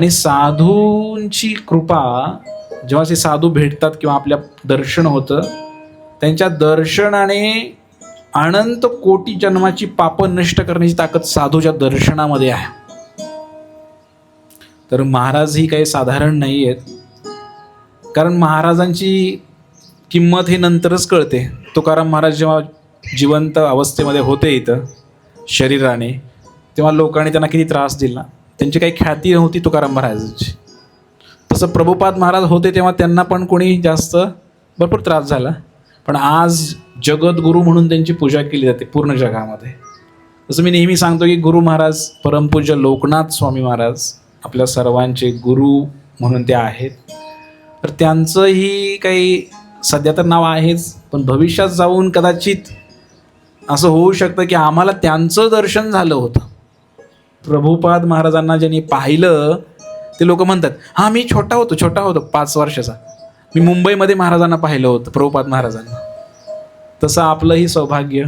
आणि साधूंची कृपा, जेव्हा ते साधू भेटतात किंवा आपल्या दर्शन होतं, त्यांच्या दर्शनाने अनंत कोटी जन्माची पाप नष्ट करण्याची ताकद साधूच्या दर्शनामध्ये आहे. तर महाराज ही काही साधारण नाही आहेत, कारण महाराजांची किंमत हे नंतरच कळते. तुकाराम महाराज जेव्हा जिवंत अवस्थेमध्ये होते इथं शरीराने, तेव्हा लोकांनी त्यांना किती त्रास दिला. त्यांची काही ख्याती नव्हती तुकाराम महाराजांची. तसं प्रभुपाद महाराज होते तेव्हा त्यांना पण कोणी जास्त भरपूर त्रास झाला, पण आज जगद्गुरू म्हणून त्यांची पूजा केली जाते पूर्ण जगामध्ये. जसं मी नेहमी सांगतो की गुरु महाराज परमपूज्य लोकनाथ स्वामी महाराज आपल्या सर्वांचे गुरु म्हणून ते आहेत. तर त्यांचंही काही सध्या तर नाव आहेच, पण भविष्यात जाऊन कदाचित असं होऊ शकतं की आम्हाला त्यांचं दर्शन झालं होतं. प्रभुपाद महाराजांना ज्यांनी पाहिलं ते लोक म्हणतात, हां मी छोटा होतो 5 वर्षाचा, मी मुंबईमध्ये महाराजांना पाहिलं होतं, प्रभुपाद महाराजांना. तसं आपलंही सौभाग्य.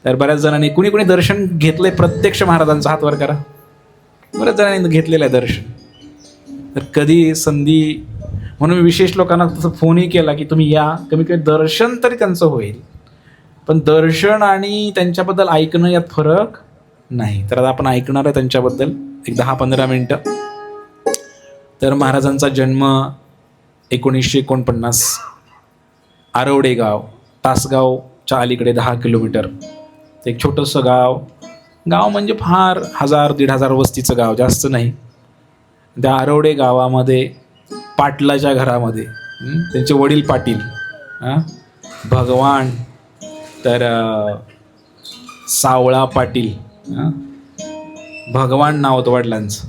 तर बऱ्याच जणांनी कुणी दर्शन घेतलंय प्रत्यक्ष महाराजांचा, हात वर करा. बऱ्याच जणांनी घेतलेलं आहे दर्शन. तर कधी संधी म्हणून मी विशेष लोकांना तसं फोनही केला की तुम्ही या, कमी कमी दर्शन तरी त्यांचं होईल. पण दर्शन आणि त्यांच्याबद्दल ऐकणं यात फरक नाही. तर आता आपण ऐकणार आहे त्यांच्याबद्दल एक 10-15 मिनटं. तर महाराजांचा जन्म 1949, आरवडे गाव, तासगावच्या अलीकडे 10 किलोमीटर. एक छोटंसं गाव म्हणजे फार 1000-1500 वस्तीचं गाव, जास्त नाही. त्या आरवडे गावामध्ये पाटलाच्या घरामध्ये त्यांचे वडील पाटील, भगवान, तर सावळा पाटील, भगवान नाव होतं वडिलांचं.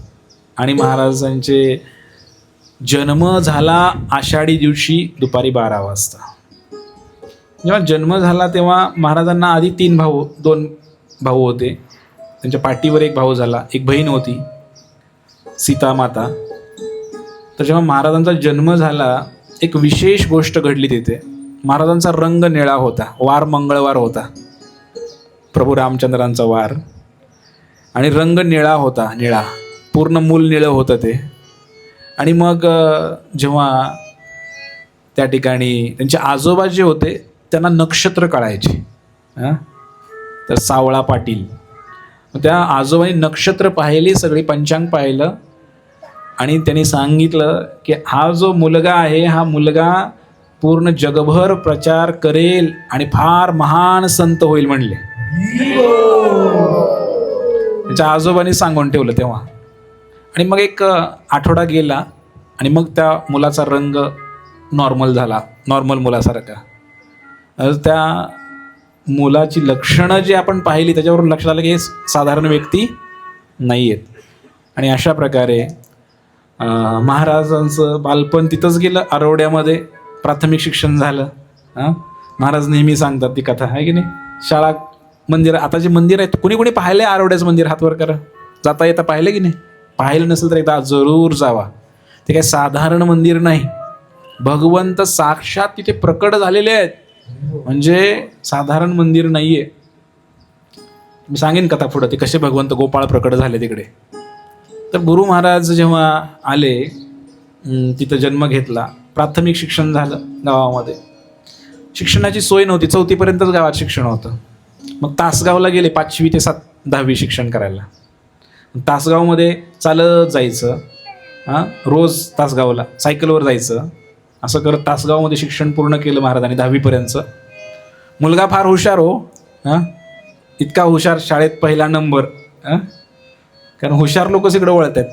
आणि महाराजांचे जन्म झाला आषाढी दिवशी दुपारी 12 वाजता. जेव्हा जन्म झाला तेव्हा महाराजांना आधी 2 भाऊ होते. त्यांच्या पाठीवर एक भाऊ झाला, एक बहीण होती सीता माता. तर जेव्हा महाराजांचा जन्म झाला एक विशेष गोष्ट घडली तिथे. महाराजांचा रंग निळा होता, वार मंगळवार होता, प्रभू रामचंद्रांचा वार, आणि रंग निळा होता, निळा पूर्ण मूल निळं होतं ते. आणि मग जेव्हा त्या ठिकाणी त्यांचे आजोबा जे होते त्यांना नक्षत्र कळायचे, तर सावळा पाटील, त्या आजोबांनी नक्षत्र पाहिली, सगळी पंचांग पाहिलं, आणि त्यांनी सांगितलं की हा जो मुलगा आहे हा मुलगा पूर्ण जगभर प्रचार करेल आणि फार महान संत होईल म्हणले. त्यांच्या आजोबांनी सांगून ठेवलं तेव्हा. आणि मग एक आठवडा गेला आणि मग त्या मुलाचा रंग नॉर्मल झाला, नॉर्मल मुलासारखा. त्या मुलाची लक्षणं जी आपण पाहिली त्याच्यावरून लक्षात आलं की हे साधारण व्यक्ती नाही आहेत. आणि अशा प्रकारे महाराजांचं बालपण तिथंच गेलं, आरवड्यामध्ये प्राथमिक शिक्षण झालं. महाराज नेहमी सांगतात ती कथा आहे की नाही, शाळा मंदिर, आता जे मंदिर आहे कुणी पाहिलं आहे आरवड्याचं मंदिर, हातवर करा. जाता येता पाहिलं की नाही? पाहिलं नसेल तर एकदा जरूर जावा. ते काही साधारण मंदिर नाही, भगवंत साक्षात तिथे प्रकट झालेले आहेत, म्हणजे साधारण मंदिर नाही आहे. मी सांगेन कथा पुढं ते कसे भगवंत गोपाळ प्रकट झाले तिकडे. तर गुरु महाराज जेव्हा आले तिथं जन्म घेतला, प्राथमिक शिक्षण झालं गावामध्ये. शिक्षणाची सोय नव्हती, 4थी पर्यंतच गावात शिक्षण होतं. मग तासगावला गेले 5वी ते 10वी शिक्षण करायला. तासगावमध्ये चालत जायचं, रोज तासगावला सायकलवर जायचं. असं करत तासगावमध्ये शिक्षण पूर्ण केलं महाराजांनी 10वीपर्यंतचं. मुलगा फार हुशार हो, इतका हुशार, शाळेत पहिला नंबर, कारण हुशार लोकच इकडे वळतात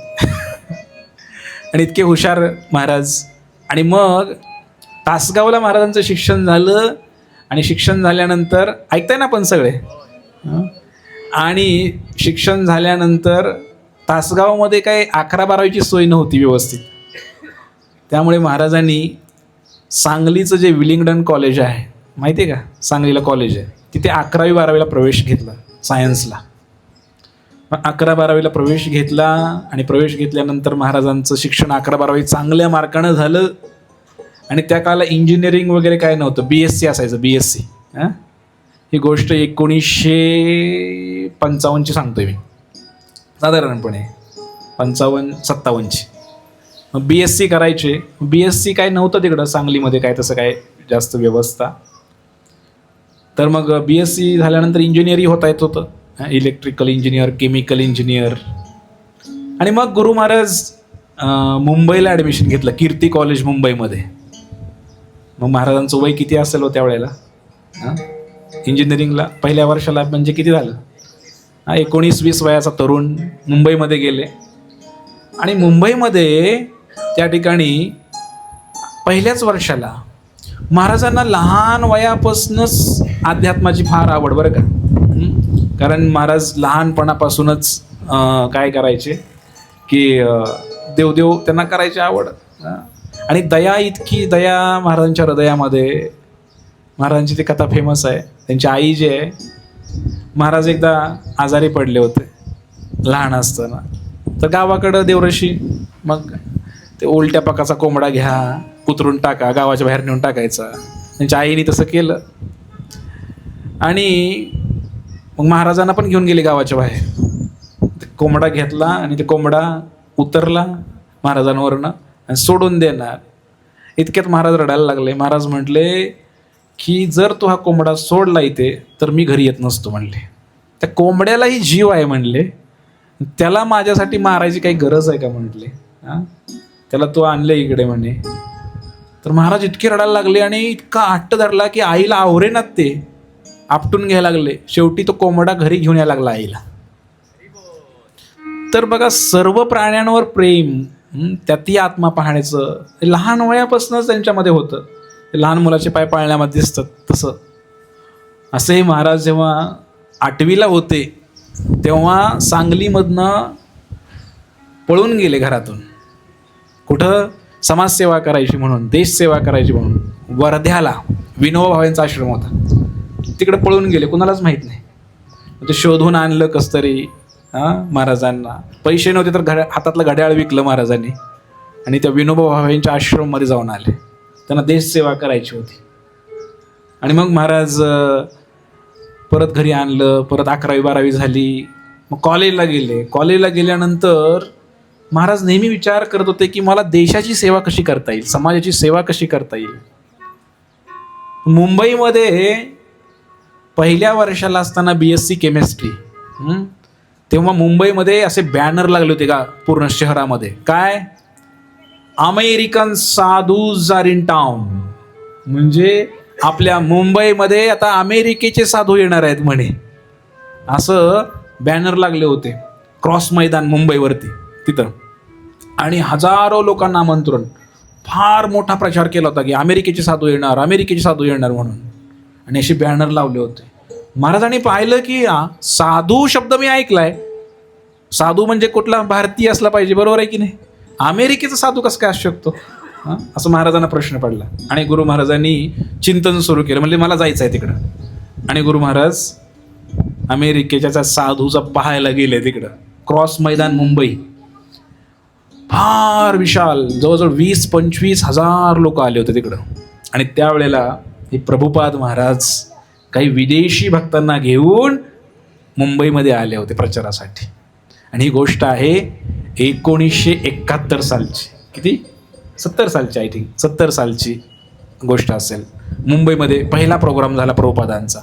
आणि इतके हुशार महाराज. आणि मग तासगावला महाराजांचं शिक्षण झालं, आणि शिक्षण झाल्यानंतर ऐकताय ना आपण सगळे, आणि शिक्षण झाल्यानंतर तासगावमध्ये काही 11-12वीची सोय नव्हती व्यवस्थित. त्यामुळे महाराजांनी सांगलीचं जे विलिंग्डन कॉलेज आहे माहिती आहे का, सांगलीला कॉलेज आहे, तिथे 11वी-12वीला प्रवेश घेतला सायन्सला. मग 11-12वीला प्रवेश घेतला, आणि प्रवेश घेतल्यानंतर महाराजांचं शिक्षण 11-12वी चांगल्या मार्कानं झालं. आणि त्या काळाला इंजिनिअरिंग वगैरे काय नव्हतं, BSc असायचं, BSc. ही गोष्ट 1955ची सांगतोय मी साधारणपणे. 55-57ची. मग BSc करायचे. BSc काय नव्हतं तिकडं सांगलीमध्ये काय तसं काय जास्त व्यवस्था. तर मग BSc झाल्यानंतर इंजिनिअरिंग होता येत होतं, इलेक्ट्रिकल इंजिनियर, केमिकल इंजिनियर. आणि मग गुरु महाराज मुंबईला ॲडमिशन घेतलं, कीर्ती कॉलेज मुंबईमध्ये. मग महाराजांचं वय किती असेल हो त्यावेळेला? इंजिनिअरिंगला पहिल्या वर्षाला म्हणजे किती झालं? 19-20 वयाचा तरुण मुंबईमध्ये गेले. आणि मुंबईमध्ये त्या ठिकाणी पहिल्याच वर्षाला महाराजांना लहान वयापासूनच अध्यात्माची फार आवड, बरं का. कारण महाराज लहानपणापासूनच काय करायचे की देवदेव त्यांना करायची आवड. आणि दया, इतकी दया महाराजांच्या हृदयामध्ये. महाराजांची ती कथा फेमस आहे. त्यांची आई जी आहे, महाराज एकदा आजारी पडले होते लहान असताना. तर गावाकडं देवऋषी, मग ते उलट्या पाकाचा कोंबडा घ्या, उतरून टाका, गावाच्या बाहेर नेऊन टाकायचा. त्यांच्या आईने तसं केलं. आणि मग महाराजांना पण घेऊन गेले गावाच्या बाहेर. ते कोंबडा घेतला आणि ते कोंबडा उतरला महाराजांवरनं आणि सोडून देणार. इतक्यात महाराज रडायला लागले. महाराज म्हटले की जर तो हा कोंबडा सोडला इथे तर मी घरी येत नसतो म्हणले. त्या कोंबड्यालाही जीव आहे म्हणले, त्याला माझ्यासाठी मारायची काही गरज आहे का म्हटले. त्याला तो आणले इकडे म्हणे. तर महाराज इतके रडायला लागले आणि इतका हट्ट धरला की आईला आवरेनात, ते आपटून घ्यायला लागले. शेवटी तो कोंबडा घरी घेऊन यायला लागला आईला. तर बघा, सर्व प्राण्यांवर प्रेम, त्यातही आत्मा पाहण्याचं लहान वयापासूनच त्यांच्यामध्ये होतं. लहान मुलाचे पाय पाळण्यामध्ये दिसतात तसं. असे महाराज जेव्हा 8वीला होते तेव्हा सांगलीमधनं पळून गेले घरातून. कुठं? समाजसेवा करायची म्हणून, देशसेवा करायची म्हणून. वर्ध्याला विनोबा भावेंचा आश्रम होता, तिकडे पळून गेले. कुणालाच माहीत नाही. ते शोधून आणलं कस तरी महाराजांना. पैसे नव्हते तर हातातलं घड्याळ विकलं महाराजांनी आणि त्या विनोबा भावेंच्या आश्रममध्ये जाऊन आले. त्यांना देशसेवा करायची होती. आणि मग महाराज परत घरी आणलं. परत 11वी-12वी झाली. मग कॉलेजला गेले. कॉलेजला गेल्यानंतर महाराज नेहमी विचार करत होते की मला देशाची सेवा कशी करता येईल, समाजाची सेवा कशी करता येईल. मुंबईमध्ये पहिल्या वर्षाला असताना BSc केमिस्ट्री, तेव्हा मुंबईमध्ये असे बॅनर लागले होते का पूर्ण शहरामध्ये, काय? American sadhus are in town. म्हणजे आपल्या मुंबईमध्ये आता अमेरिकेचे साधू येणार आहेत म्हणे, असं बॅनर लागले होते क्रॉस मैदान मुंबईवरती तिथं. आणि हजारो लोकांना आमंत्रण, फार मोठा प्रचार केला होता की अमेरिकेचे साधू येणार, अमेरिकेचे साधू येणार म्हणून. आणि असे बॅनर लावले होते. महाराजांनी पाहिलं की साधू शब्द मी ऐकलाय, साधू म्हणजे कुठला भारतीय असला पाहिजे, बरोबर आहे की नाही? अमेरिकेचा साधू कसं काय असू शकतो, असं महाराजांना प्रश्न पडला. आणि गुरु महाराजांनी चिंतन सुरू केलं. म्हणजे मला जायचं आहे तिकडं. आणि गुरु महाराज अमेरिकेच्या साधूचा पाहायला गेले तिकडं. क्रॉस मैदान मुंबई फार विशाल, जवळजवळ 20-25 हजार लोक आले होते तिकडं. आणि त्यावेळेला हे प्रभुपाद महाराज काही विदेशी भक्तांना घेऊन मुंबईमध्ये आले होते प्रचारासाठी. आणि ही गोष्ट आहे 1971 सालची. किती? 70 सालची, आय थिंक 70 सालची गोष्ट असेल. मुंबईमध्ये पहिला प्रोग्राम झाला प्रभुपादांचा.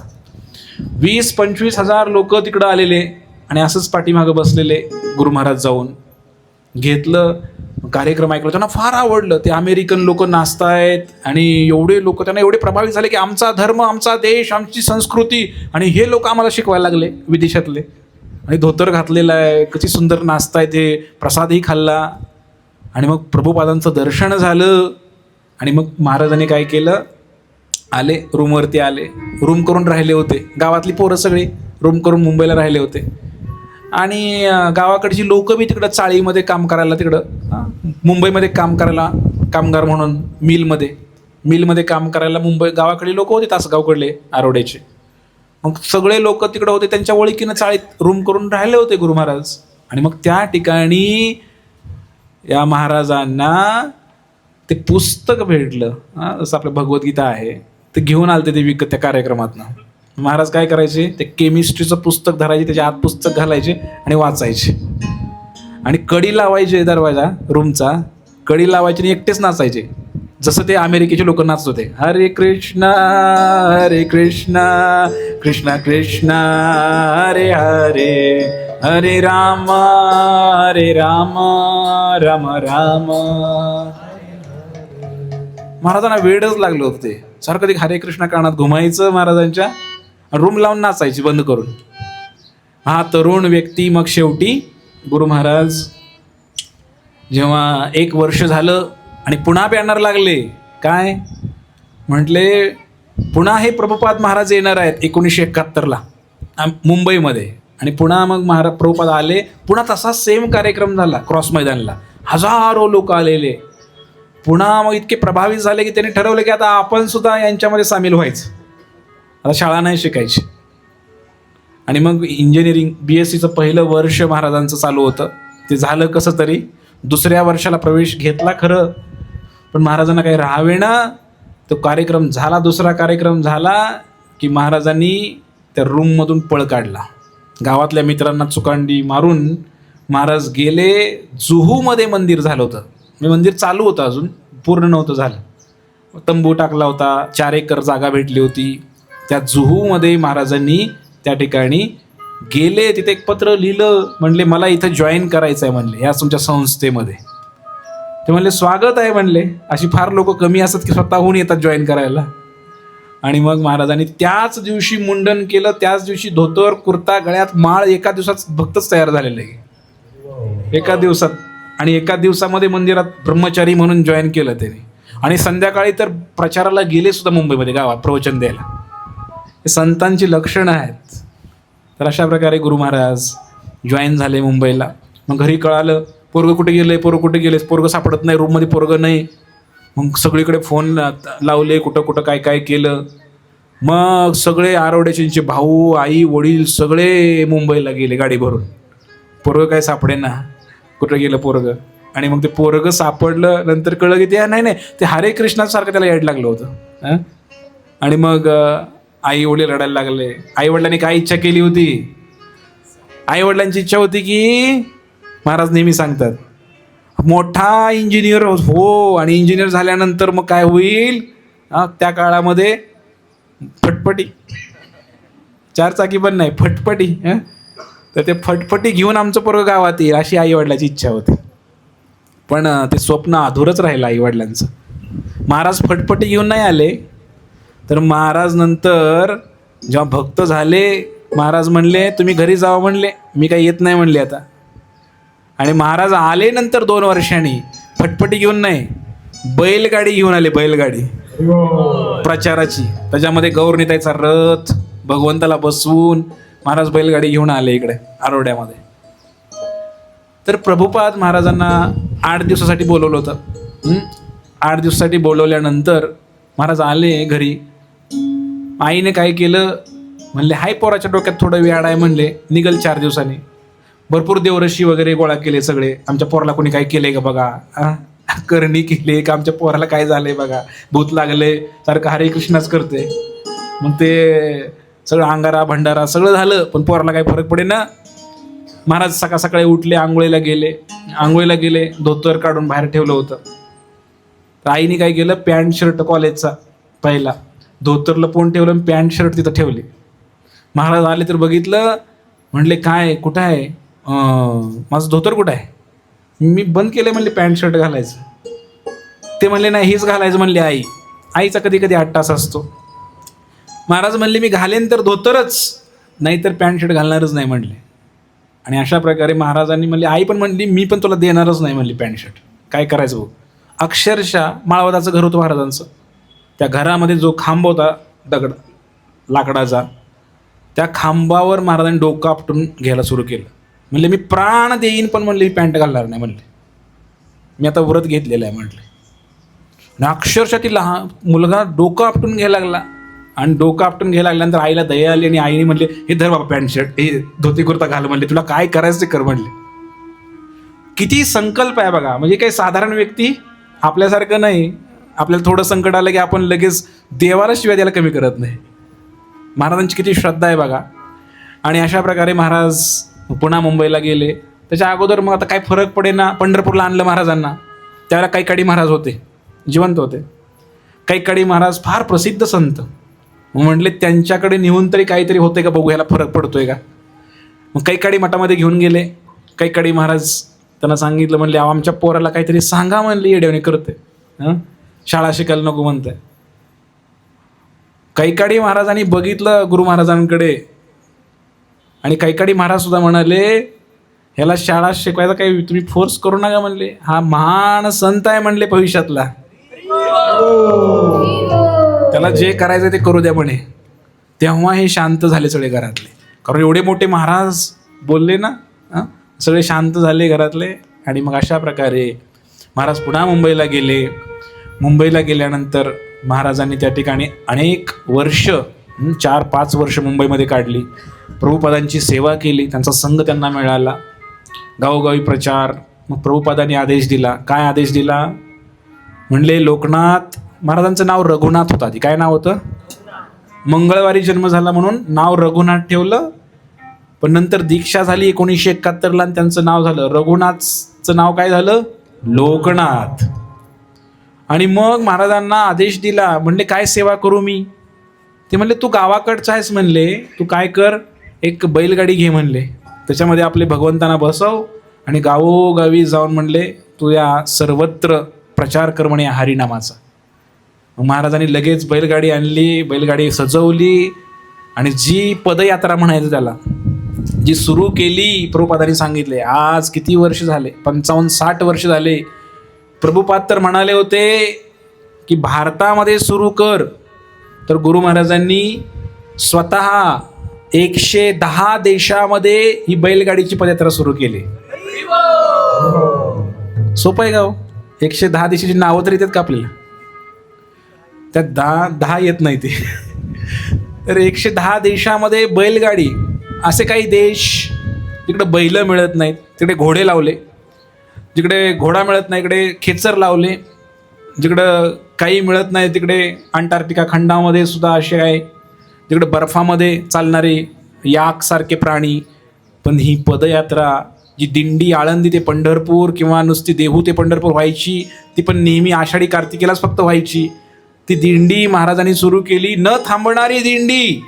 20-25 हजार लोक तिकडं आलेले आणि असंच पाठीमागं बसलेले. गुरु महाराज जाऊन घेतलं, कार्यक्रम ऐकलं, त्यांना फार आवडलं. ते अमेरिकन लोक नाचतायत आणि एवढे लोक त्यांना एवढे प्रभावित झाले की आमचा धर्म, आमचा देश, आमची संस्कृती, आणि हे लोक आम्हाला शिकवायला लागले विदेशातले. आणि धोतर घातलेलं आहे, किती सुंदर नाचताय, ते प्रसादही खाल्ला. आणि मग प्रभुपादांचं दर्शन झालं. आणि मग महाराजांनी काय केलं, आले रूमवरती, आले रूम करून राहिले होते. गावातली पोरं सगळी रूम करून मुंबईला राहिले होते. आणि गावाकडची लोक बी तिकडं चाळीमध्ये काम करायला, तिकडं मुंबईमध्ये काम करायला, कामगार म्हणून मिलमध्ये काम करायला मुंबई गावाकडे लोक होते, तासगावकडले, आरोड्याचे. मग सगळे लोक तिकडं होते, त्यांच्या ओळखीनं चाळीत रूम करून राहिले होते गुरु महाराज. आणि मग त्या ठिकाणी या महाराजांना ते पुस्तक भेटलं, जसं आपलं भगवद्गीता आहे, ते घेऊन आलते ते विकत त्या कार्यक्रमातनं. महाराज काय करायचे, ते केमिस्ट्रीचं पुस्तक धरायचे, त्याच्या आत पुस्तक घालायचे आणि वाचायचे. आणि कडी लावायचे दरवाजा रूमचा, कडी लावायची आणि एकटेच नाचायचे, जसं ते अमेरिकेचे लोक नाचत होते. हरे कृष्णा कृष्णा कृष्णा हरे हरे, हरे राम राम राम. महाराजांना वेडच लागलं होतं ते, सारखं ते हरे कृष्णा कानात घुमायचं महाराजांच्या, रूम लावून नाचायची बंद करून. हा तरुण व्यक्ती मग शेवटी गुरु महाराज जेव्हा 1 वर्ष झालं आणि पुन्हा बॅनर लागले, काय म्हटले, पुन्हा हे प्रभुपाद महाराज येणार आहेत 1971ला मुंबईमध्ये. आणि पुन्हा मग प्रभुपाद आले, पुन्हा तसा सेम कार्यक्रम झाला क्रॉस मैदानला, हजारो लोक आलेले. पुन्हा मग इतके प्रभावित झाले की त्यांनी ठरवलं की आता आपण सुद्धा यांच्यामध्ये सामील व्हायचं, आता शाळा नाही शिकायची. आणि मग इंजिनिअरिंग BScचं पहिलं वर्ष महाराजांचं चालू होतं, ते झालं कसं तरी. 2ऱ्या वर्षाला प्रवेश घेतला खरं, पण महाराजांना काही राहावेना. तो कार्यक्रम झाला, 2रा कार्यक्रम झाला की महाराजांनी त्या रूममधून पळ काढला. गावातल्या मित्रांना चुकांडी मारून महाराज गेले. जुहूमध्ये मंदिर झालं होतं, मंदिर चालू होतं, अजून पूर्ण नव्हतं झालं. तंबू टाकला होता, 4 एकर जागा भेटली होती. त्या जुहूमध्ये महाराजांनी त्या ठिकाणी गेले, तिथे एक पत्र लिहिलं, म्हणले मला इथं जॉईन करायचं आहे म्हणले, या तुमच्या संस्थेमध्ये. ते म्हणले स्वागत आहे म्हणले, अशी फार लोक कमी असतात की स्वतःहून येतात जॉईन करायला. आणि मग महाराजांनी त्याच दिवशी मुंडन केलं, त्याच दिवशी धोतर कुर्ता गळ्यात माळ, एका दिवसात भक्तच तयार झालेलं आहे, एका दिवसात. आणि एका दिवसामध्ये मंदिरात ब्रह्मचारी म्हणून जॉईन केलं त्याने. आणि संध्याकाळी तर प्रचाराला गेले सुद्धा मुंबईमध्ये गावात प्रवचन द्यायला. हे संतांची लक्षणं आहेत. तर अशा प्रकारे गुरु महाराज जॉईन झाले मुंबईला. मग घरी कळालं पोरगं कुठे गेले, पोरगं सापडत नाही, रूममध्ये पोरगं नाही. मग सगळीकडे फोन लावले, कुठं कुठं काय काय केलं. मग सगळे आरवड्याचे भाऊ आई वडील सगळे मुंबईला गेले गाडी भरून. पोरगं काय सापडेना, कुठं गेलं पोरगं. आणि मग ते पोरगं सापडलं, नंतर कळलं की ते नाही ते हरे कृष्णासारखं त्याला याड लागलं होतं. आणि मग आई वडील रडायला लागले. आई वडिलांनी काय इच्छा केली होती, आई वडिलांची इच्छा होती की महाराज नेहमी सांगतात मोठा इंजिनियर हो, आणि इंजिनियर झाल्यानंतर मग काय होईल, त्या काळामध्ये फटफटी, 4 चाकी पण नाही, फटफटी. तर ते फटफटी घेऊन आमचं पोरगं गावात येईल अशी आई वडिलांची इच्छा होती. पण ते स्वप्न अधुरच राहिलं आई वडिलांचं. महाराज फटफटी घेऊन नाही आले. तर महाराज नंतर जेव्हा भक्त झाले, महाराज म्हणले तुम्ही घरी जावा म्हणले, मी काही येत नाही म्हणले आता. आणि महाराज आले नंतर 2 वर्षांनी, फटफटी घेऊन नाही, बैलगाडी घेऊन आले, बैलगाडी प्रचाराची. त्याच्यामध्ये गौरनीताईचा रथ भगवंताला बसवून महाराज बैलगाडी घेऊन आले इकडे आरोड्यामध्ये. तर प्रभुपाद महाराजांना 8 दिवसासाठी बोलवलं होतं. 8 दिवसासाठी बोलवल्यानंतर महाराज आले घरी. आईने काय केलं, म्हणले हाय पोराच्या डोक्यात थोडं वेळ आहे म्हणले, निघल 4 दिवसांनी. भरपूर देवरशी वगैरे गोळा केले सगळे, आमच्या पोराला कोणी काय केलंय का बघा, करणी केली का, आमच्या पोराला काय झालंय बघा, भूत लागले, सारखं हरे कृष्णाच करते. मग ते सगळं अंगारा भंडारा सगळं झालं, पण पोराला काही फरक पडे ना. महाराज सकाळ सकाळी उठले, आंघोळीला गेले, धोतर काढून बाहेर ठेवलं होतं. तर आईने काय केलं, पॅन्ट शर्ट कॉलेजचा पहिला धोतर लपवून ठेवलं, पॅन्ट शर्ट तिथं ठेवले. महाराज आले तर बघितलं, म्हणले काय कुठं आहे, माझं धोतर कुठं आहे, मी बंद केलं म्हणले पॅन्ट शर्ट घालायचं. ते म्हणले नाही हेच घालायचं म्हणले. आईचा कधी कधी 8 तास असतो. महाराज म्हणले मी घालेन तर धोतरच, नाही तर पॅन्ट शर्ट घालणारच नाही म्हणले. आणि अशा प्रकारे महाराजांनी म्हणले, आई पण म्हणली मी पण तुला देणारच नाही म्हणली पॅन्ट शर्ट, काय करायचं भाऊ. अक्षरशः माळवदाचं घर होतं महाराजांचं. त्या घरामध्ये जो खांब होता दगड लाकडाचा, त्या खांबावर महाराजांनी डोकं आपटून घ्यायला सुरू केलं. म्हणले मी प्राण देईन पण म्हणले पॅन्ट घालणार नाही म्हणले, मी आता व्रत घेतलेलं आहे म्हटले. आणि अक्षरशः ती लहान मुलगा डोकं आपटून घ्यायला लागला. आणि डोकं आपटून घ्यायला लागल्यानंतर आईला दया आली आणि आईने म्हणले हे धर बाबा पॅन्ट शर्ट, हे धोती कुर्ता घाल म्हणले, तुला काय करायचं ते कर म्हणले. किती संकल्प आहे बघा. म्हणजे काही साधारण व्यक्ती आपल्यासारखं नाही, आपल्याला थोडं संकट आलं की आपण लगेच देवाला शिवाय द्यायला कमी करत नाही. महाराजांची किती श्रद्धा आहे बघा. आणि अशा प्रकारे महाराज पुन्हा मुंबईला गेले. त्याच्या अगोदर मग आता काय फरक पडेना, पंढरपूरला आणलं महाराजांना. त्यावेळेला कैकाडी महाराज होते, जिवंत होते. कैकाडी महाराज फार प्रसिद्ध संत. मग म्हटले त्यांच्याकडे नेऊन तरी काहीतरी होते का बघू, ह्याला फरक पडतोय का. मग कैकाडी मठामध्ये घेऊन गेले. कैकाडी महाराज त्यांना सांगितलं, म्हणले आमच्या पोराला काहीतरी सांगा, म्हणले येड्याने करते, शाळा शिकायला नको म्हणते. कैकाडी महाराजांनी बघितलं गुरु महाराजांकडे आणि कैकाडी महाराज सुद्धा म्हणाले, ह्याला शाळा शिकवायचा काही तुम्ही फोर्स करू नका म्हणले, हा महान संत आहे म्हणले भविष्यातला, त्याला जे करायचं ते करू द्या म्हणे. तेव्हा हे शांत झाले सगळे घरातले, कारण एवढे मोठे महाराज बोलले ना, सगळे शांत झाले घरातले. आणि मग अशा प्रकारे महाराज पुन्हा मुंबईला गेले. मुंबईला गेल्यानंतर महाराजांनी त्या ठिकाणी अनेक वर्ष, 4-5 वर्ष मुंबईमध्ये काढली. प्रभुपादांची सेवा केली, त्यांचा संघ त्यांना मिळाला, गावोगावी प्रचार. मग प्रभुपादांनी आदेश दिला. काय आदेश दिला म्हणले, लोकनाथ महाराजांचं नाव रघुनाथ होतं आधी. काय नाव होतं? मंगळवारी जन्म झाला म्हणून नाव रघुनाथ ठेवलं. पण नंतर दीक्षा झाली 1971ला आणि त्यांचं नाव झालं रघुनाथचं नाव काय झालं? लोकनाथ. आणि मग महाराजांना आदेश दिला, म्हणले काय सेवा करू मी? ते म्हणले तू गावाकडचा आहेस म्हणले, तू काय कर, एक बैलगाडी घे म्हणले, त्याच्यामध्ये आपले भगवंतांना बसव आणि गावोगावी जाऊन म्हणले तू या सर्वत्र प्रचार कर म्हणे हरिनामाचा. महाराजांनी लगेच बैलगाडी आणली, बैलगाडी सजवली आणि जी पदयात्रा म्हणायचं त्याला जी सुरू केली, प्रभुपादांनी सांगितले आज किती वर्ष झाले, 55-60 वर्ष झाले. प्रभुपाद तर म्हणाले होते की भारतामध्ये सुरू कर, तर गुरु महाराजांनी स्वतः 110 देशामध्ये ही बैलगाडीची पदयात्रा सुरू केली. सोपं आहे का हो? 110 देशाची नावं तरी येतात का आपल्याला? त्यात 10 येत नाही ते. तर 110 देशामध्ये बैलगाडी. असे काही देश जिकडे बैल मिळत नाहीत तिकडे घोडे लावले, जिकडे घोडा मिळत नाही इकडे खेचर लावले, जिकडं काही मिळत नाही तिकडे अंटार्क्टिका खंडामध्ये सुद्धा असे आहे, जिकडे बर्फामध्ये चालणारे याकसारखे प्राणी. पण ही पदयात्रा जी दिंडी आळंदी ते पंढरपूर किंवा नुसती देहू ते पंढरपूर व्हायची, ती पण नेहमी आषाढी कार्तिकेलाच फक्त व्हायची. ती दिंडी महाराजांनी सुरू केली, न थांबणारी दिंडी,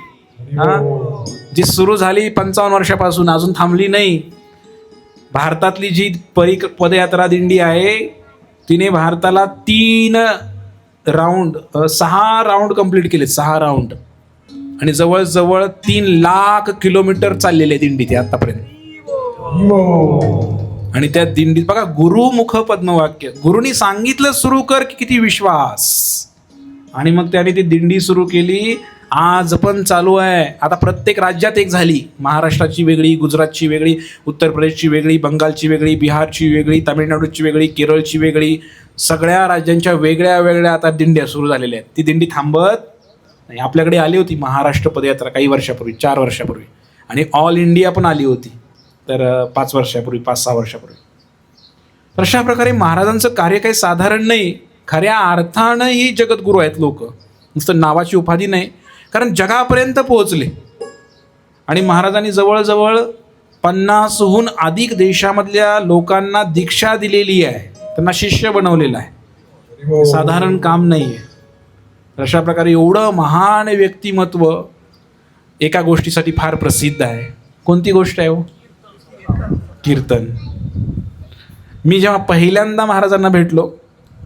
जी सुरू झाली 55 वर्षापासून, अजून थांबली नाही. भारतातली जी पदयात्रा दिंडी आहे तिने भारताला 6 राऊंड कंप्लीट केले, 6 राऊंड. आणि जवळजवळ 3 लाख किलोमीटर चाललेले दिंडी ते आतापर्यंत. आणि त्या दिंडीत बघा गुरुमुख पद्मवाक्य, गुरुनी सांगितलं सुरू कर की किती विश्वास. आणि मग त्याने ती दिंडी सुरू केली, आज पण चालू आहे. आता प्रत्येक राज्यात एक झाली, महाराष्ट्राची वेगळी, गुजरातची वेगळी, उत्तर प्रदेशची वेगळी, बंगालची वेगळी, बिहारची वेगळी, तामिळनाडूची वेगळी, केरळची वेगळी, सगळ्या राज्यांच्या वेगळ्या वेगळ्या आता दिंड्या सुरू झालेल्या आहेत. ती दिंडी थांबत नाही. आपल्याकडे आली होती महाराष्ट्र पदयात्रा काही वर्षापूर्वी, 4 वर्षापूर्वी, आणि ऑल इंडिया पण आली होती तर 5 वर्षापूर्वी, 5-6 वर्षापूर्वी. तर अशा प्रकारे महाराजांचं कार्य काही साधारण नाही. खऱ्या अर्थानं ही जगद्गुरू आहेत लोक, नुसतं नावाची उपाधी नाही, कारण जगापर्यंत पोहोचले. आणि महाराजांनी जवळजवळ 50हून अधिक देशामधल्या लोकांना दीक्षा दिलेली आहे, त्यांना शिष्य बनवलेलं आहे. साधारण काम नाही आहे. अशा प्रकारे एवढं महान व्यक्तिमत्व एका गोष्टीसाठी फार प्रसिद्ध आहे. कोणती गोष्ट आहे हो? कीर्तन. मी जेव्हा पहिल्यांदा महाराजांना भेटलो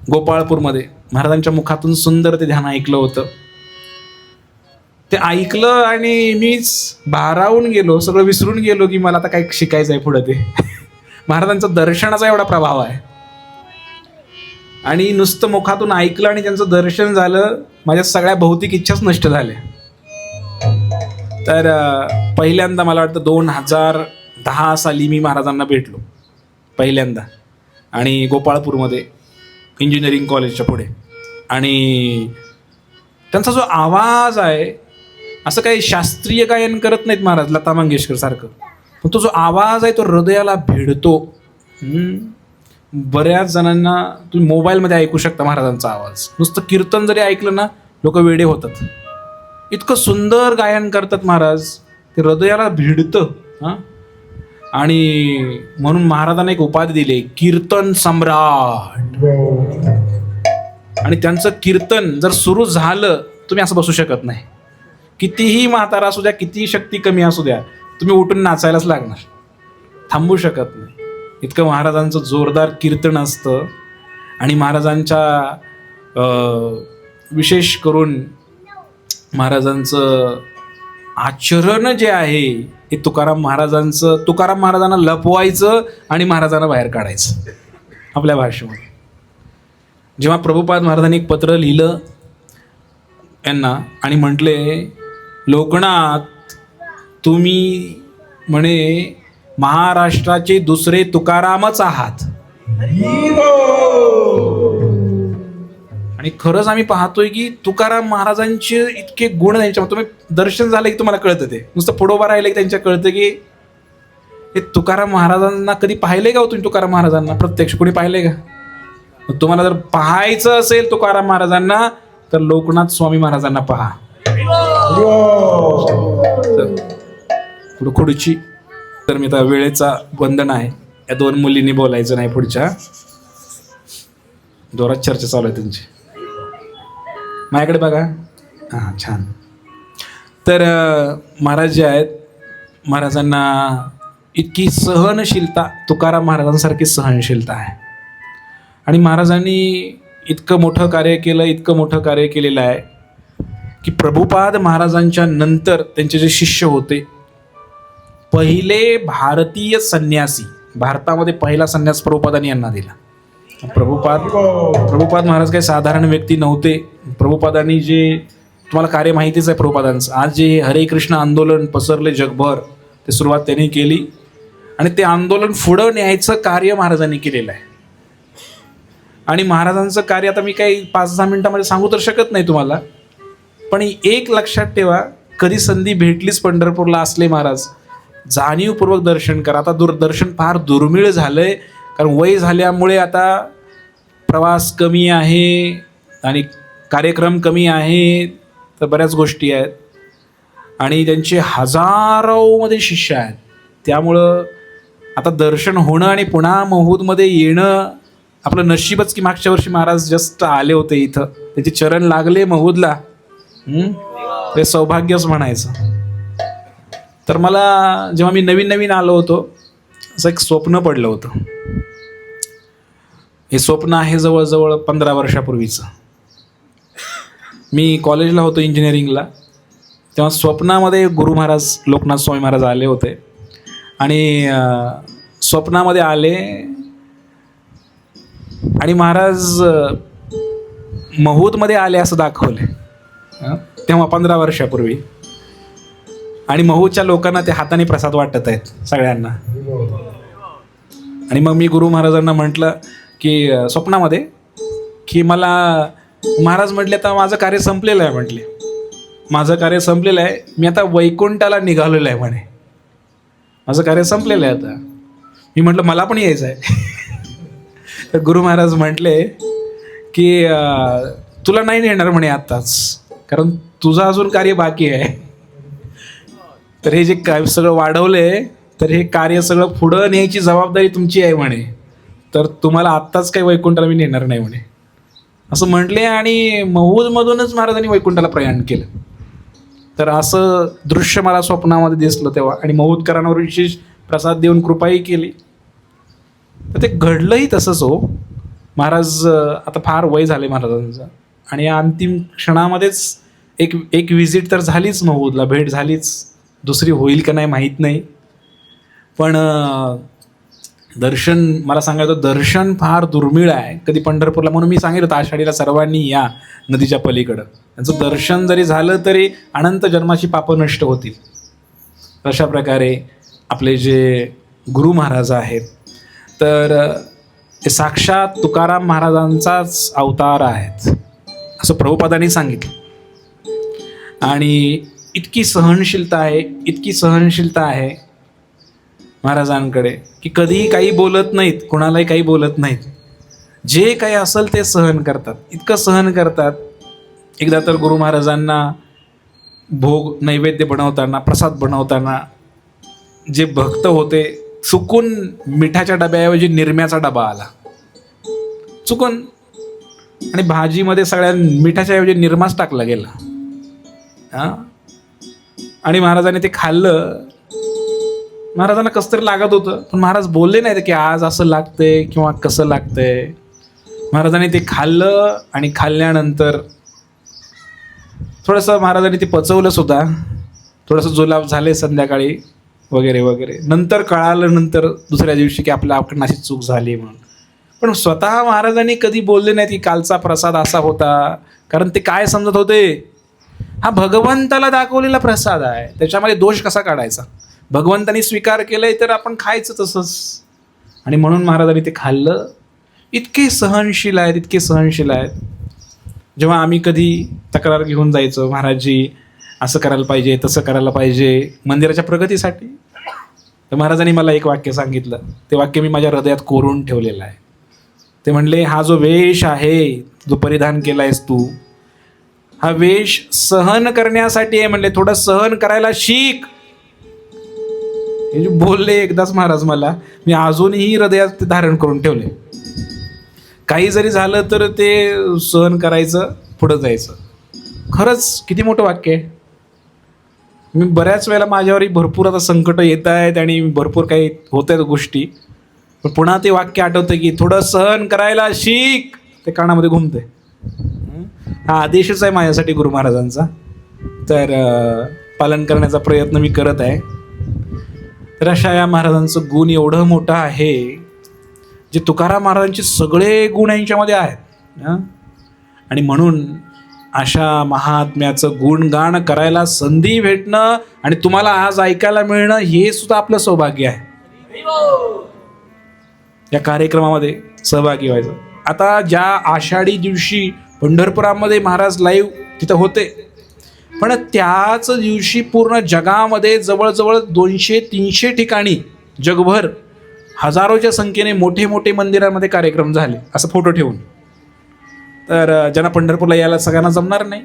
गोपाळपूरमध्ये, महाराजांच्या मुखातून सुंदर ते ध्यान ऐकलं होतं. ते ऐकलं आणि मीच भारावून गेलो, सगळं विसरून गेलो की मला आता काय शिकायचं आहे पुढं. ते महाराजांचा दर्शनाचा एवढा प्रभाव आहे. आणि नुसतं मुखातून ऐकलं आणि त्यांचं दर्शन झालं, माझ्या सगळ्या भौतिक इच्छाच नष्ट झाल्या. तर पहिल्यांदा मला वाटतं 2010 साली मी महाराजांना भेटलो पहिल्यांदा, आणि गोपाळपूरमध्ये इंजिनिअरिंग कॉलेजच्या पुढे. आणि त्यांचा जो आवाज आहे, असं काही शास्त्रीय गायन करत नाहीत महाराज लता मंगेशकर सारखं, पण तो जो आवाज आहे तो हृदयाला भिडतो. बऱ्याच जणांना तुम्ही मोबाईलमध्ये ऐकू शकता महाराजांचा आवाज. नुसतं कीर्तन जरी ऐकलं ना लोक वेडे होतात. इतकं सुंदर गायन करतात महाराज, ते हृदयाला भिडतं. आणि म्हणून महाराजांना एक उपाधी दिली, कीर्तन सम्राट. आणि त्यांचं कीर्तन जर सुरू झालं, तुम्ही असं बसू शकत नाही. कितीही म्हातारा असू द्या, कितीही शक्ती कमी असू द्या, तुम्ही उठून नाचायलाच लागणार, थांबू शकत नाही. इतकं महाराजांचं जोरदार कीर्तन असतं. आणि महाराजांच्या विशेष करून महाराजांचं आचरण जे आहे हे तुकाराम महाराजांना लपवायचं आणि महाराजांना बाहेर काढायचं आपल्या भाषेमध्ये. जेव्हा प्रभुपाद महाराजांनी एक पत्र लिहिलं यांना आणि म्हटले, लोकनाथ तुम्ही म्हणे महाराष्ट्राचे दुसरे तुकारामच आहात. आणि खरंच आम्ही पाहतोय की तुकाराम महाराजांचे इतके गुण त्यांच्या, तुम्ही दर्शन झालं की तुम्हाला कळतं. ते नुसतं पुढं उभं राहिलं की त्यांच्या कळतं की हे तुकाराम महाराजांना कधी पाहिलंय का हो तुम्ही? तुकाराम महाराजांना प्रत्यक्ष कोणी पाहिलंय का? तुम्हाला जर पाहायचं असेल तुकाराम महाराजांना तर लोकनाथ स्वामी महाराजांना पहा. पुढं खुर्ची तर मी आता वेळेचा बंधन आहे, या दोन मुलींनी बोलायचं नाही पुढच्या. जोरात चर्चा चालू आहे तुमची. माझ्याकडे बघा. हां, छान. तर महाराज जे आहेत, महाराजांना इतकी सहनशीलता, तुकाराम महाराजांसारखी सहनशीलता आहे. आणि महाराजांनी इतकं मोठं कार्य केलेलं आहे की प्रभुपाद महाराजांच्या नंतर त्यांचे जे शिष्य होते, पहिले भारतीय संन्यासी, भारतामध्ये पहिला संन्यास प्रभुपादांनी यांना दिला. प्रभुपाद महाराज काही साधारण व्यक्ती नव्हते. प्रभुपादांनी जे, तुम्हाला कार्य माहितीच आहे प्रभुपादांचं, आज जे हरे कृष्ण आंदोलन पसरले जगभर, ते सुरुवात त्यांनी केली. आणि ते आंदोलन पुढं न्यायचं कार्य महाराजांनी केलेलं आहे. आणि महाराजांचं कार्य आता मी काही 5-10 मिनिटांमध्ये सांगू तर शकत नाही तुम्हाला, पण एक लक्षात ठेवा, कधी संधी भेटलीच पंढरपूरला असले महाराज, जाणीवपूर्वक दर्शन करा. आता दर्शन फार दुर्मिळ झालंय, कारण वय झाल्यामुळे आता प्रवास कमी आहे आणि कार्यक्रम कमी आहे, तर बऱ्याच गोष्टी आहेत. आणि त्यांचे हजारोमध्ये शिष्य आहेत. त्यामुळं आता दर्शन होणं आणि पुन्हा महूदमध्ये येणं आपलं नशीबच. की मागच्या वर्षी महाराज जस्ट आले होते इथं, त्याचे चरण लागले महूदला, ते सौभाग्यच म्हणायचं. तर मला जेव्हा मी नवीन आलो होतो, असं एक स्वप्न पडलं होतं. हे स्वप्न आहे जवळजवळ 15 वर्षापूर्वीचं. मी कॉलेजला होतो इंजिनिअरिंगला, तेव्हा स्वप्नामध्ये गुरु महाराज लोकनाथ स्वामी महाराज आले होते. आणि स्वप्नामध्ये आले आणि महाराज महूदमध्ये आले असं दाखवले, तेव्हा 15 वर्षापूर्वी. आणि महूदच्या लोकांना ते हाताने प्रसाद वाटत आहेत सगळ्यांना. आणि मग मी गुरु महाराजांना म्हटलं की स्वप्नामध्ये की मला महाराज म्हटले, आता माझं कार्य संपलेलं आहे. म्हटले, माझं कार्य संपलेलं आहे, मी आता वैकुंठाला निघालेलं आहे म्हणे, माझं कार्य संपलेलं आहे आता. मी म्हटलं मला पण यायचं आहे. तर गुरु महाराज म्हटले की तुला नाही नेणार म्हणे आत्ताच, कारण तुझं अजून कार्य बाकी आहे. तर हे जे काय सगळं वाढवलंय, तर हे कार्य सगळं पुढं न्यायची जबाबदारी तुमची आहे म्हणे, तर तुम्हाला आत्ताच काही वैकुंठाला मी नेणार नाही म्हणे, असं म्हटले. आणि महूदमधूनच महाराजांनी वैकुंठाला प्रयाण केलं. तर असं दृश्य मला स्वप्नामध्ये दिसलं तेव्हा. आणि महूदकरांवर विशेष प्रसाद देऊन कृपाही केली. तर ते घडलंही तसंच हो. महाराज आता फार वय झाले महाराजांचं, आणि या अंतिम क्षणामध्येच एक विजिट तर झालीच, महूदला भेट झालीच, दुसरी होईल का नाही माहीत नाही. पण दर्शन, मला सांगायचं, दर्शन फार दुर्मिळ आहे कधी पंढरपूरला. म्हणून मी सांगितलं होतं आषाढीला सर्वांनी या नदीच्या पलीकडं. त्यांचं दर्शन जरी झालं तरी अनंत जन्माची पापं नष्ट होतील. अशा प्रकारे आपले जे गुरु महाराज आहेत, तर ते साक्षात तुकाराम महाराजांचाच अवतार आहेत असं प्रभुपादांनी सांगितलं. आणि इतकी सहनशीलता आहे महाराजांकडे की कधीही काही बोलत नाहीत, कोणालाही काही बोलत नाहीत. जे काही असेल ते सहन करतात, इतकं सहन करतात. एकदा तर गुरु महाराजांना भोग नैवेद्य बनवताना, प्रसाद बनवताना जे भक्त होते चुकून मिठाच्या डब्याऐवजी निरम्याचा डबा आला, चुकून, आणि भाजीमध्ये सगळ्या मिठाच्या ऐवजी निरमाच टाकला गेला. आणि महाराजांनी ते खाल्लं. महाराजांना कसं तरी लागत होतं, पण महाराज बोलले नाही की आज असं लागतंय किंवा कसं लागतंय. महाराजांनी ते खाल्लं आणि खाल्ल्यानंतर थोडंसं महाराजांनी ते पचवलं सुद्धा, थोडंसं जुलाब झाले संध्याकाळी वगैरे वगैरे. नंतर कळालं, नंतर दुसऱ्या दिवशी की आपल्याकडून अशी चूक झाली म्हणून. पण स्वतः महाराजांनी कधी बोलले नाहीत की कालचा प्रसाद असा होता, कारण ते काय समजत होते, हा भगवंताला दाखवलेला प्रसाद आहे, त्याच्यामध्ये दोष कसा काढायचा. भगवंतानी स्वीकार केलंय तर आपण खायचं तसंच. आणि म्हणून महाराजांनी ते खाल्लं. इतके सहनशील आहेत, इतके सहनशील आहेत. जेव्हा आम्ही कधी तक्रार घेऊन जायचो, महाराजजी असं करायला पाहिजे, तसं करायला पाहिजे मंदिराच्या प्रगतीसाठी, तर महाराजांनी मला एक वाक्य सांगितलं. ते वाक्य मी माझ्या हृदयात कोरून ठेवलेलं आहे. ते म्हणले, हा जो वेश आहे, जो परिधान केलायस तू, हा वेश सहन करण्यासाठी आहे. म्हणले थोडं सहन करायला शिक. हे जे बोलले एकदाच महाराज मला, मी अजूनही हृदयात ते धारण करून ठेवले. काही जरी झालं तर ते सहन करायचं, पुढं जायचं. खरंच किती मोठं वाक्य आहे. मी बऱ्याच वेळेला माझ्यावरही भरपूर आता संकट येत आहेत आणि भरपूर काही होत आहेत गोष्टी, पण पुन्हा ते वाक्य आठवतं की थोडं सहन करायला शिक. ते कानामध्ये घुमते. हा आदेशच आहे माझ्यासाठी गुरु महाराजांचा, तर पालन करण्याचा प्रयत्न मी करत आहे. तर अशा या महाराजांचं गुण एवढं मोठं आहे, जे तुकाराम महाराजांचे सगळे गुण यांच्यामध्ये आहेत. आणि म्हणून अशा महात्म्याचं गुणगान करायला संधी भेटणं आणि तुम्हाला आज ऐकायला मिळणं, हे सुद्धा आपलं सौभाग्य आहे. या कार्यक्रमामध्ये सहभागी व्हायचं. आता ज्या आषाढी दिवशी पंढरपुरामध्ये महाराज लाईव्ह तिथं होते, पण त्याच दिवशी पूर्ण जगामध्ये जवळजवळ 200-300 ठिकाणी जगभर हजारोच्या संख्येने मोठे मोठे मंदिरांमध्ये कार्यक्रम झाले, असं फोटो ठेवून. तर ज्यांना पंढरपूरला यायला सगळ्यांना जमणार नाही,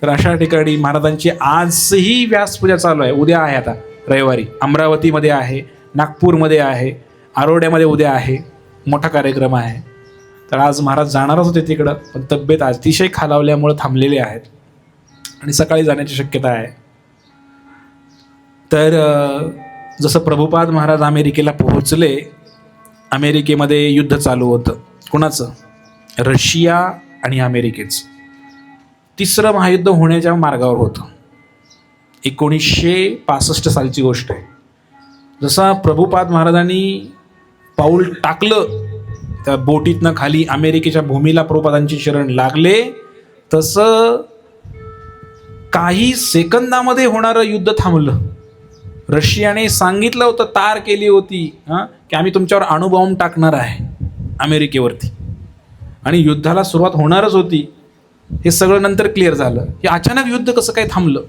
तर अशा ठिकाणी महाराजांची आजही व्यासपूजा चालू आहे. उद्या आहे, आता रविवारी अमरावतीमध्ये आहे, नागपूरमध्ये आहे, आरोड्यामध्ये उद्या आहे, मोठा कार्यक्रम आहे. तर आज महाराज जाणारच होते तिकडं, पण तब्येत अतिशय खालावल्यामुळं थांबलेले आहेत आणि सकाळी जाण्याची शक्यता आहे. तर जसं प्रभुपाद महाराज अमेरिकेला पोहोचले, अमेरिकेमध्ये युद्ध चालू होतं. कुणाचं? रशिया आणि अमेरिकेचं. तिसरं महायुद्ध होण्याच्या मार्गावर होतं. 1965 सालची गोष्ट आहे. जसा प्रभुपाद महाराजांनी पाऊल टाकलं त्या बोटीतनं खाली अमेरिकेच्या भूमीला, प्रभुपादांची शरण लागले, तसं काही सेकंदामध्ये होणारं युद्ध थांबलं. रशियाने सांगितलं होतं, तार केली होती की आम्ही तुमच्यावर अणुबॉम्ब टाकणार आहे अमेरिकेवरती, आणि युद्धाला सुरुवात होणारच होती. हे सगळं नंतर क्लिअर झालं. हे अचानक युद्ध कसं काय थांबलं,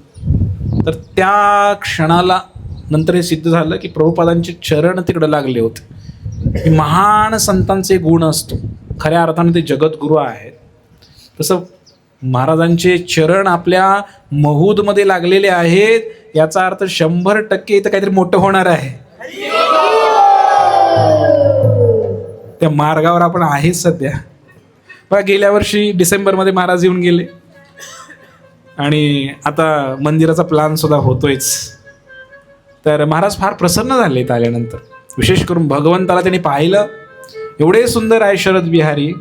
तर त्या क्षणाला नंतर हे सिद्ध झालं की प्रभुपादांचे चरण तिकडं लागले होते. हे महान संतांचे गुण असतो, खऱ्या अर्थाने ते जगद्गुरू आहेत. तसं महाराजांचे चरण आपल्या महूदमध्ये लागलेले आहेत, याचा अर्थ 100% इथं काहीतरी मोठं होणार आहे. त्या मार्गावर आपण आहेच सध्या. बघा, गेल्या वर्षी डिसेंबरमध्ये महाराज येऊन गेले आणि आता मंदिराचा प्लॅन सुद्धा होतोयच. तर महाराज फार प्रसन्न झाले इथं आल्यानंतर. विशेष करून भगवंताला त्यांनी पाहिलं, एवढे सुंदर आहे शरद बिहारी.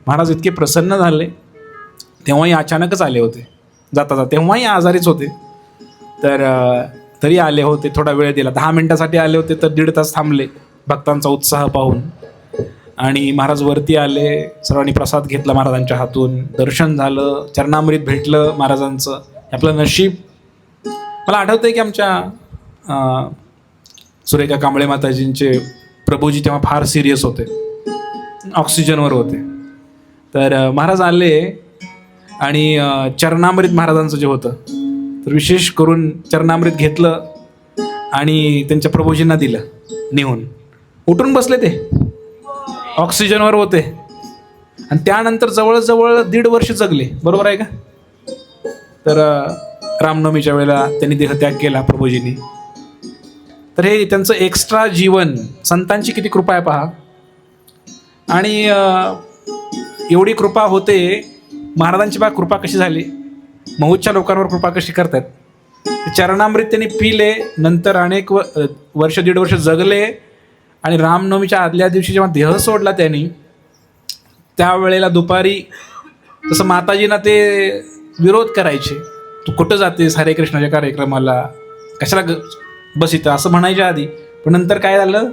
महाराज इतके प्रसन्न झाले. तेव्हाही अचानकच आले होते, जाता जाता तेव्हाही आजारीच होते. तर तरी आले होते, थोडा वेळ दिला, 10 मिनिटासाठी आले होते, तर 1.5 तास थांबले भक्तांचा उत्साह पाहून. आणि महाराज वरती आले, सर्वांनी प्रसाद घेतला महाराजांच्या हातून, दर्शन झालं, चरणामृत भेटलं महाराजांचं. आपलं नशीब. मला आठवतं आहे की आमच्या सुरेखा कांबळे माताजींचे प्रभूजी तेव्हा फार सिरियस होते, ऑक्सिजनवर होते. तर महाराज आले आणि चरणामृत महाराजांचं जे होतं, तर विशेष करून चरणामृत घेतलं आणि त्यांच्या प्रभूजींना दिलं. नेऊन उठून बसले, ते ऑक्सिजनवर होते. आणि त्यानंतर जवळजवळ 1.5 वर्ष जगले. बरोबर आहे का? तर रामनवमीच्या वेळेला त्यांनी देहत्याग केला प्रभूजींनी. तर हे त्यांचं एक्स्ट्रा जीवन, संतांची किती कृपा आहे पहा. आणि एवढी कृपा होते. महाराजांची बा कृपा कशी झाली, मौजच्या लोकांवर कृपा कशी करतात. चरणामृत त्यांनी पिले, नंतर अनेक वर्ष, 1.5 वर्ष जगले. आणि रामनवमीच्या आदल्या दिवशी जेव्हा देह सोडला त्यांनी, त्यावेळेला दुपारी तसं माताजींना ते विरोध करायचे, तू कुठं जातेस हरे कृष्णाच्या कार्यक्रमाला, कशाला बस इथं, असं म्हणायच्या आधी. पण नंतर काय झालं,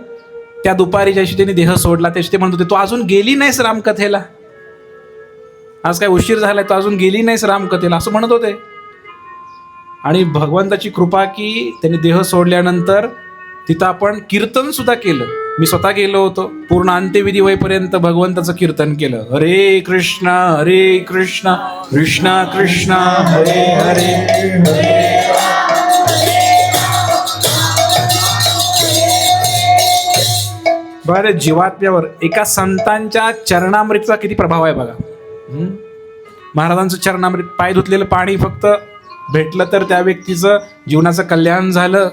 त्या दुपारी ज्याशी त्यांनी देह सोडला त्याशी ते म्हणत होते, तू अजून गेली नाहीस रामकथेला, आज काय उशीर झालाय, तू अजून गेली नाहीस रामकथेला, असं म्हणत होते. आणि भगवंताची कृपा की त्यांनी देह सोडल्यानंतर तिथं आपण कीर्तन सुद्धा केलं. मी स्वतः गेलो होतो, पूर्ण अंत्यविधी होईपर्यंत भगवंताचं कीर्तन केलं. हरे कृष्ण कृष्ण कृष्ण हरे हरे. बरं, जीवात्म्यावर एका संतांच्या चरणामृतचा किती प्रभाव आहे बघा. महाराजांचं चरणामृत, पाय धुतलेलं पाणी फक्त भेटलं तर त्या व्यक्तीचं जीवनाचं कल्याण झालं,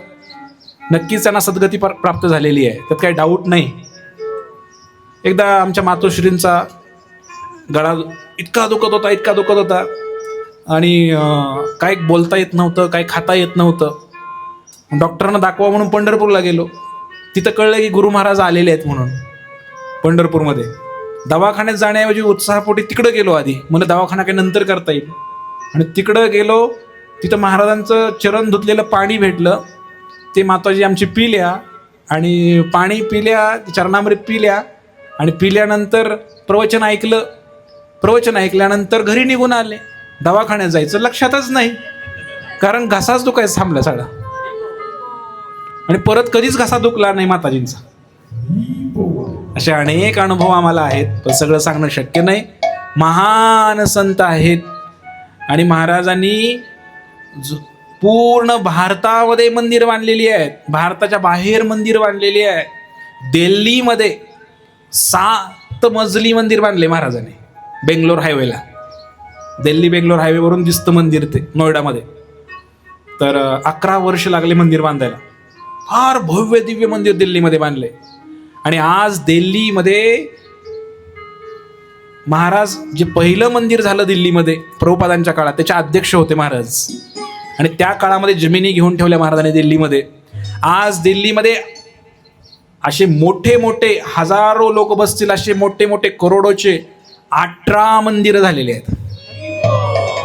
नक्कीच त्यांना सद्गती प्राप्त झालेली आहे, त्यात काही डाऊट नाही. एकदा आमच्या मातोश्रींचा गळा इतका दुखत होता आणि काय बोलता येत नव्हतं, काय खाता येत नव्हतं. डॉक्टरांना दाखवा म्हणून पंढरपूरला गेलो. तिथं कळलं की गुरु महाराज आलेले आहेत म्हणून पंढरपूरमध्ये. दवाखान्यात जाण्याऐवजी उत्साहापोटी तिकडं गेलो आधी, मला दवाखाना काही नंतर करता येईल. आणि तिकडं गेलो, तिथं महाराजांचं चरण धुतलेलं पाणी भेटलं. ते माताजी आमची पिल्या आणि पाणी पिल्या, चरणामृत पिल्या आणि पिल्यानंतर प्रवचन ऐकलं. प्रवचन ऐकल्यानंतर घरी निघून आले. दवाखान्यात जायचं लक्षातच नाही, कारण घसाच दुखायचा थांबला सगळा. आणि परत कधीच घसा दुखला नाही माताजींचा. असे अनेक अनुभव आम्हाला आहेत, पण सगळं सांगणं शक्य नाही. महान संत आहेत आणि महाराजांनी पूर्ण भारतामध्ये मंदिर बांधलेली आहेत, भारताच्या बाहेर मंदिर बांधलेली आहे. दिल्लीमध्ये 7 मजली मंदिर बांधले महाराजांनी, बेंगलोर हायवेला. दिल्ली बेंगलोर हायवेवरून दिसतं मंदिर ते, नोएडामध्ये. तर 11 वर्ष लागले मंदिर बांधायला. फार भव्य दिव्य मंदिर दिल्लीमध्ये बांधले. आणि आज दिल्लीमध्ये महाराज, जे पहिलं मंदिर झालं दिल्लीमध्ये प्रभुपादांच्या काळात, त्याचे अध्यक्ष होते महाराज. आणि त्या काळामध्ये जमिनी घेऊन ठेवल्या महाराजांनी दिल्लीमध्ये. आज दिल्लीमध्ये असे मोठे मोठे हजारो लोक बसतील असे मोठे मोठे करोडोचे 18 मंदिरं झालेले आहेत,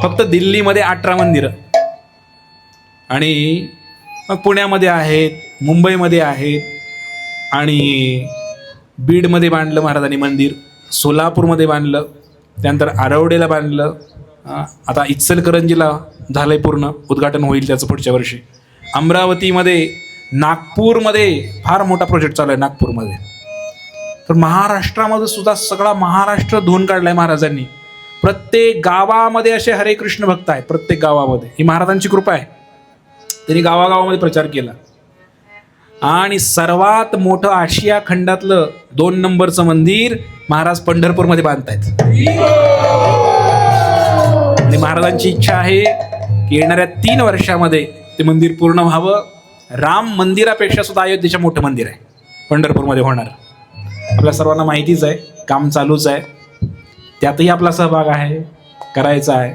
फक्त दिल्लीमध्ये 18 मंदिरं. आणि पुण्यामध्ये आहेत, मुंबईमध्ये आहेत, आणि बीडमध्ये बांधलं महाराजांनी मंदिर, सोलापूरमध्ये बांधलं, त्यानंतर आरवडेला बांधलं, आता इचलकरंजीला झालंय पूर्ण, उद्घाटन होईल त्याचं पुढच्या वर्षी. अमरावतीमध्ये, नागपूरमध्ये फार मोठा प्रोजेक्ट चालू आहे नागपूरमध्ये. तर महाराष्ट्रामध्ये सुद्धा सगळा महाराष्ट्र धुवून काढलाय महाराजांनी. प्रत्येक गावामध्ये असे हरे कृष्ण भक्त आहेत, प्रत्येक गावामध्ये. ही महाराजांची कृपा आहे. त्यांनी गावागावामध्ये प्रचार केला. आणि सर्वात मोठं आशिया खंडातलं 2 नंबरचं मंदिर महाराज पंढरपूरमध्ये बांधतायत. आणि महाराजांची इच्छा आहे की येणाऱ्या 3 वर्षामध्ये ते मंदिर पूर्ण व्हावं. राम मंदिरापेक्षा सुद्धा अयोध्येचं मोठं मंदिर आहे पंढरपूरमध्ये होणार. आपल्या सर्वांना माहितीच आहे, काम चालूच आहे, त्यातही आपला सहभाग आहे, करायचा आहे.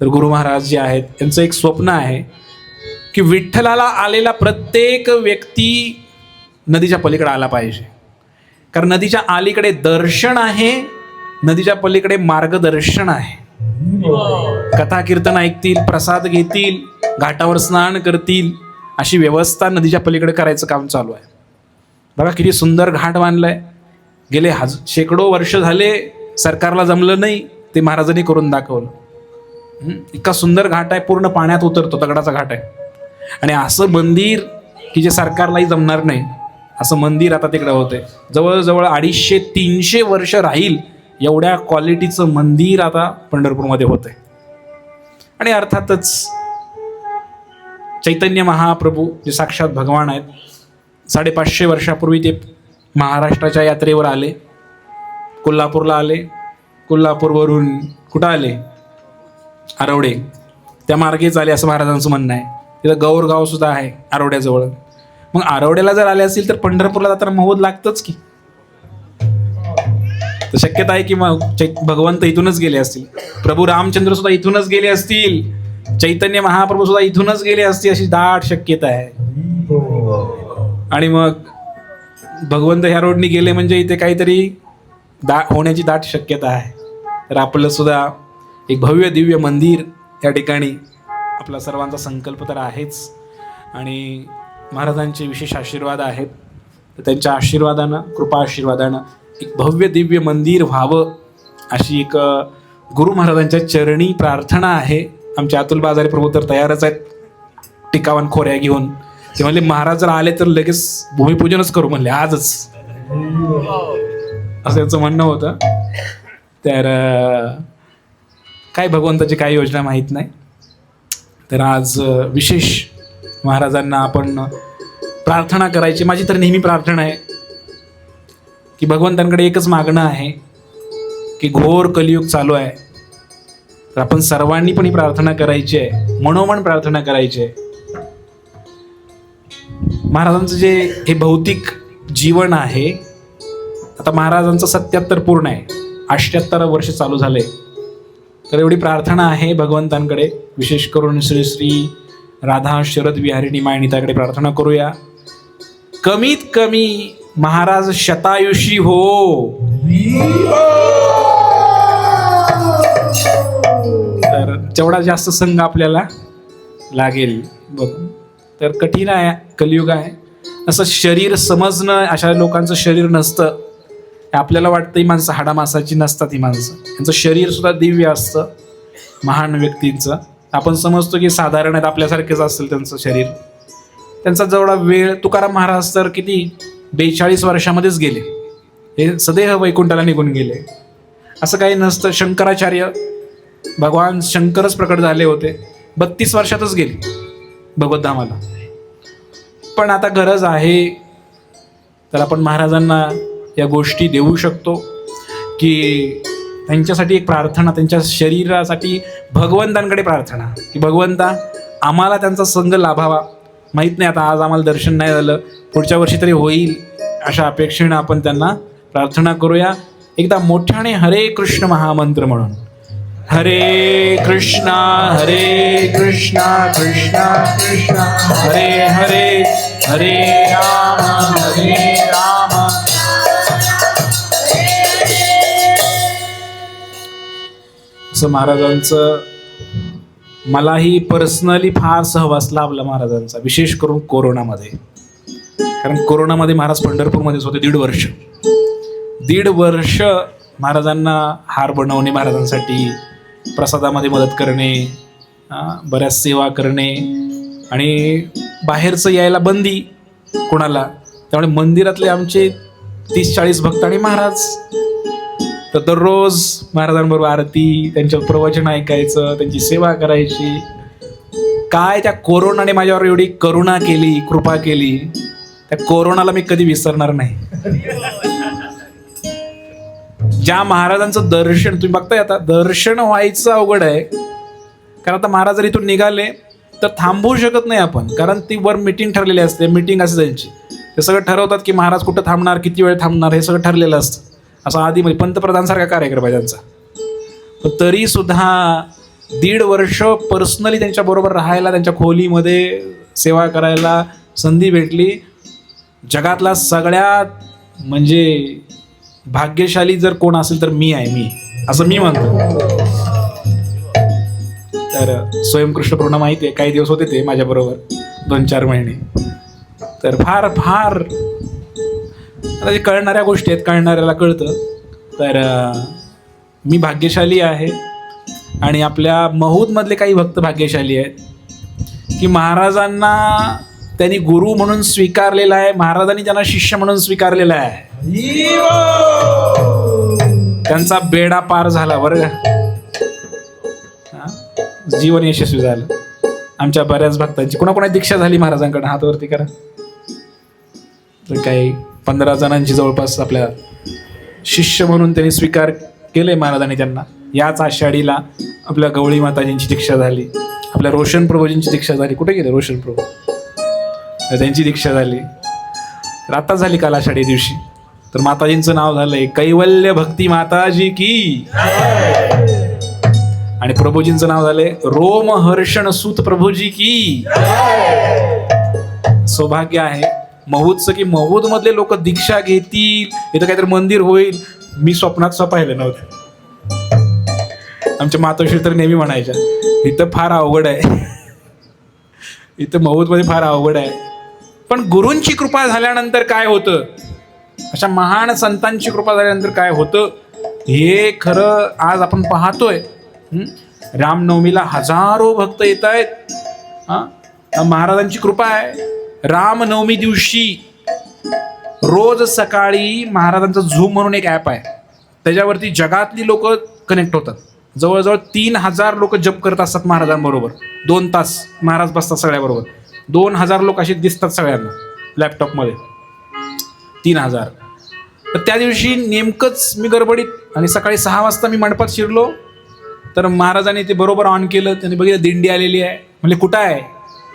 तर गुरु महाराज जे आहेत त्यांचं एक स्वप्न आहे की विठ्ठलाला आलेला प्रत्येक व्यक्ती नदीच्या पलीकडे आला पाहिजे. कारण नदीच्या अलीकडे दर्शन आहे, नदीच्या पलीकडे मार्गदर्शन आहे. कथा कीर्तन ऐकतील, प्रसाद घेतील, घाटावर स्नान करतील, अशी व्यवस्था नदीच्या पलीकडे करायचं काम चालू आहे. बघा किती सुंदर घाट बांधलाय. गेले शेकडो वर्ष झाले सरकारला जमलं नाही, ते महाराजांनी करून दाखवलं. इतका सुंदर घाट आहे, पूर्ण पाण्यात उतरतो, दगडाचा घाट आहे. आणि असं मंदिर की जे सरकारलाही जमणार नाही, असं मंदिर आता तिकडे होते. जवळजवळ 250-300 वर्ष राहील एवढ्या क्वालिटीचं मंदिर आता पंढरपूरमध्ये होतंय. आणि अर्थातच चैतन्य महाप्रभू जे साक्षात भगवान आहेत, 550 वर्षापूर्वी ते महाराष्ट्राच्या यात्रेवर आले, कोल्हापूरला आले. कोल्हापूरवरून कुठं आले? आरवडे, त्या मार्गेच आले असं महाराजांचं म्हणणं आहे. तिथं गौरगाव सुद्धा आहे आरवड्याजवळ. मग आरवड्याला जर आले असतील तर पंढरपूरला जाताना महोद लागतच की. तर शक्यता आहे की मग भगवंत इथूनच गेले असतील, प्रभू रामचंद्र सुद्धा इथूनच गेले असतील, चैतन्य महाप्रभू सुद्धा इथूनच गेले असतील, अशी दाट शक्यता आहे. आणि मग भगवंत ह्या रोडनी गेले म्हणजे इथे काहीतरी होण्याची दाट शक्यता आहे. तर आपलं सुद्धा एक भव्य दिव्य मंदिर या ठिकाणी आपला सर्वांचा संकल्प तर आहेच. आणि महाराजांचे विशेष आशीर्वाद आहेत. तर त्यांच्या आशीर्वादानं, कृपा आशीर्वादानं एक भव्य दिव्य मंदिर व्हावं अशी एक गुरु महाराजांच्या चरणी प्रार्थना आहे. आमचे अतुल बाजारे प्रभू तर तयारच आहेत टिकावण खोऱ्या घेऊन. ते म्हणले महाराज जर आले तर लगेच भूमिपूजनच करू म्हणले आजच, असं त्यांचं म्हणणं होतं. तर काय भगवंताची काय योजना माहीत नाही. तर आज विशेष महाराजांना आपण प्रार्थना करायची. माझी तर नेहमी प्रार्थना आहे की भगवंतांकडे एकच मागणं आहे की घोर कलियुग चालू आहे, तर आपण सर्वांनी पण ही प्रार्थना करायची आहे, मनोमन प्रार्थना करायची आहे. महाराजांचं जे हे भौतिक जीवन आहे, आता महाराजांचं 77 पूर्ण आहे, 78 वर्ष चालू झाले. तर एवढी प्रार्थना आहे भगवंतांकडे, विशेष करून श्री श्री राधा शरद विहारिणी मायनिताकडे प्रार्थना करूया. कमीत कमी महाराज शतायुषी हो. तर जेवढा जास्त संघ आपल्याला लागेल बघ. तर कठीण आहे, कलियुग आहे. असं शरीर समजणं, अशा लोकांचं शरीर नसतं. आपल्याला वाटतं ही माणसं हाडामासाची नसतात, ही माणसं, यांचं शरीर सुद्धा दिव्य असतं. महान व्यक्तींचं आपण समजतो की साधारण आहेत, आपल्यासारखेच असेल त्यांचं शरीर. त्यांचा जेवढा वेळ, तुकाराम महाराज तर किती 42 वर्षामध्येच गेले, हे सदैव वैकुंठाला निघून गेले. असं काही नसतं. शंकराचार्य, भगवान शंकरच प्रकट झाले होते, 32 वर्षातच गेले भगवद्धामाला. पण आता गरज आहे तर आपण महाराजांना या गोष्टी देऊ शकतो की त्यांच्यासाठी एक प्रार्थना, त्यांच्या शरीरासाठी भगवंतांकडे प्रार्थना की भगवंता आम्हाला त्यांचा संग लाभावा. माहीत नाही, आता आज आम्हाला दर्शन नाही झालं, पुढच्या वर्षी तरी होईल, अशा अपेक्षेनं आपण त्यांना प्रार्थना करूया. एकदा मोठ्याने हरे कृष्ण महामंत्र म्हणून, हरे कृष्णा कृष्णा कृष्णा हरे हरे, हरे राम असं महाराजांचं मलाही पर्सनली फार सहवास लाभला महाराजांचा, विशेष करून कोरोनामध्ये. कारण कोरोनामध्ये महाराज पंढरपूरमध्येच होते 1.5 वर्ष महाराजांना हार बनवणे, महाराजांसाठी प्रसादामध्ये मदत करणे, बऱ्याच सेवा करणे, आणि बाहेरचं यायला बंदी कोणाला. त्यामुळे मंदिरातले आमचे 30-40 भक्त आणि महाराज, तर दररोज महाराजांबरोबर आरती, त्यांचं प्रवचन ऐकायचं, त्यांची सेवा करायची. काय त्या कोरोनाने माझ्यावर एवढी करुणा केली, कृपा केली, त्या कोरोनाला मी कधी विसरणार नाही. ज्या महाराजांचं दर्शन तुम्ही बघताय, आता दर्शन व्हायचं अवघड आहे. कारण आता महाराज जर इथून निघाले तर थांबवू शकत नाही आपण, कारण ती वर मीटिंग ठरलेली असते, मीटिंग असते त्यांची. ते सगळं ठरवतात की महाराज कुठं थांबणार, किती वेळ थांबणार, हे सगळं ठरलेलं असतं. असं आधी म्हणजे पंतप्रधानसारखा कार्यक्रम आहे त्यांचा. पण तरी सुद्धा 1.5 वर्ष पर्सनली त्यांच्याबरोबर राहायला, त्यांच्या खोलीमध्ये सेवा करायला संधी भेटली. जगातला सगळ्यात म्हणजे भाग्यशाली जर कोण असेल तर मी आहे, मी असं मी म्हणतो. तर स्वयंकृष्ण पूर्ण माहिती आहे, काही दिवस होते ते माझ्याबरोबर 2-4 महिने. तर फार फार आता जे कळणाऱ्या गोष्टी आहेत, कळणाऱ्याला कळतं. तर मी भाग्यशाली आहे आणि आपल्या महूदमधले काही भक्त भाग्यशाली आहेत की महाराजांना त्यांनी गुरु म्हणून स्वीकारलेला आहे, महाराजांनी त्यांना शिष्य म्हणून स्वीकारलेला आहे. त्यांचा बेडा पार झाला बरं का, जीवन यशस्वी झालं. आमच्या बऱ्याच भक्तांची कोणाकोणा दीक्षा झाली महाराजांकडे, हात वरती करा. तर काही 15 जणांची जवळपास आपल्या शिष्य म्हणून त्यांनी स्वीकार केले महाराजांनी त्यांना. याच आषाढीला आपल्या गवळी माताजींची दीक्षा झाली, आपल्या रोशन प्रभूजींची दीक्षा झाली. कुठे गेले रोशन प्रभू? त्यांची दीक्षा झाली. तर आता झाली काल आषाढी दिवशी. तर माताजींचं नाव झालंय कैवल्य भक्ती माताजी की, आणि प्रभूजींचं नाव झालंय रोमहर्षण सूत प्रभूजी की. सौभाग्य आहे महूदचं की महूद मधले लोक दीक्षा घेतील, इथं काहीतरी मंदिर होईल. मी स्वप्नात पाहिलं नव्हतं. आमच्या मातोश्री तर नेहमी म्हणायच्या इथं फार अवघड आहे, इथं महूदमध्ये फार अवघड आहे. पण गुरूंची कृपा झाल्यानंतर काय होतं, अशा महान संतांची कृपा झाल्यानंतर काय होतं हे खरं आज आपण पाहतोय. रामनवमीला हजारो भक्त येत आहेत. महाराजांची कृपा आहे. रामनवमी दिवशी रोज सकाळी महाराजांचं झूम म्हणून एक ॲप आहे, त्याच्यावरती जगातली लोक कनेक्ट होतात. जवळजवळ 3000 लोक जप करत असतात महाराजांबरोबर. 2 तास महाराज बसतात सगळ्याबरोबर. 2000 लोक असे दिसतात सगळ्यांना लॅपटॉपमध्ये. 3000. तर त्या दिवशी नेमकंच मी गडबडीत आणि सकाळी 6 वाजता मी मंडपात शिरलो. तर महाराजांनी ते बरोबर ऑन केलं. त्यांनी बघितलं दिंडी आलेली आहे. म्हणले कुठं आहे,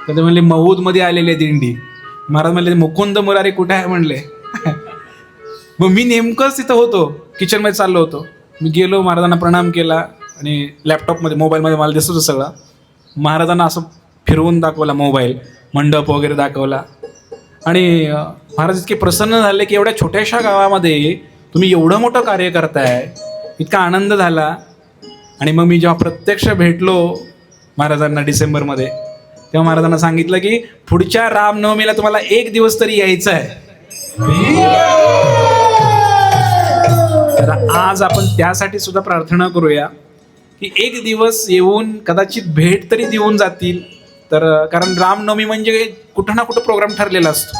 तर ते म्हणले महूदमध्ये आलेली आहे दिंडी. महाराज म्हणले मुकुंद मुरारी कुठे आहे म्हणले. मग मी नेमकंच तिथं होतो, किचनमध्ये चाललो होतो. मी गेलो, महाराजांना प्रणाम केला आणि लॅपटॉपमध्ये मोबाईलमध्ये मला दिसत होतं सगळं. महाराजांना असं फिरवून दाखवला मोबाईल, मंडप वगैरे दाखवला. आणि महाराज इतके प्रसन्न झाले की एवढ्या छोट्याशा गावामध्ये तुम्ही एवढं मोठं कार्य करताय, इतका आनंद झाला. आणि मग मी जेव्हा प्रत्यक्ष भेटलो महाराजांना डिसेंबरमध्ये, तेव्हा महाराजांना सांगितलं की पुढच्या रामनवमीला तुम्हाला 1 दिवस तरी यायचं आहे. तर आज आपण त्यासाठी सुद्धा प्रार्थना करूया की 1 दिवस येऊन कदाचित भेट तरी देऊन जातील. तर कारण रामनवमी म्हणजे कुठं ना कुठं प्रोग्राम ठरलेला असतो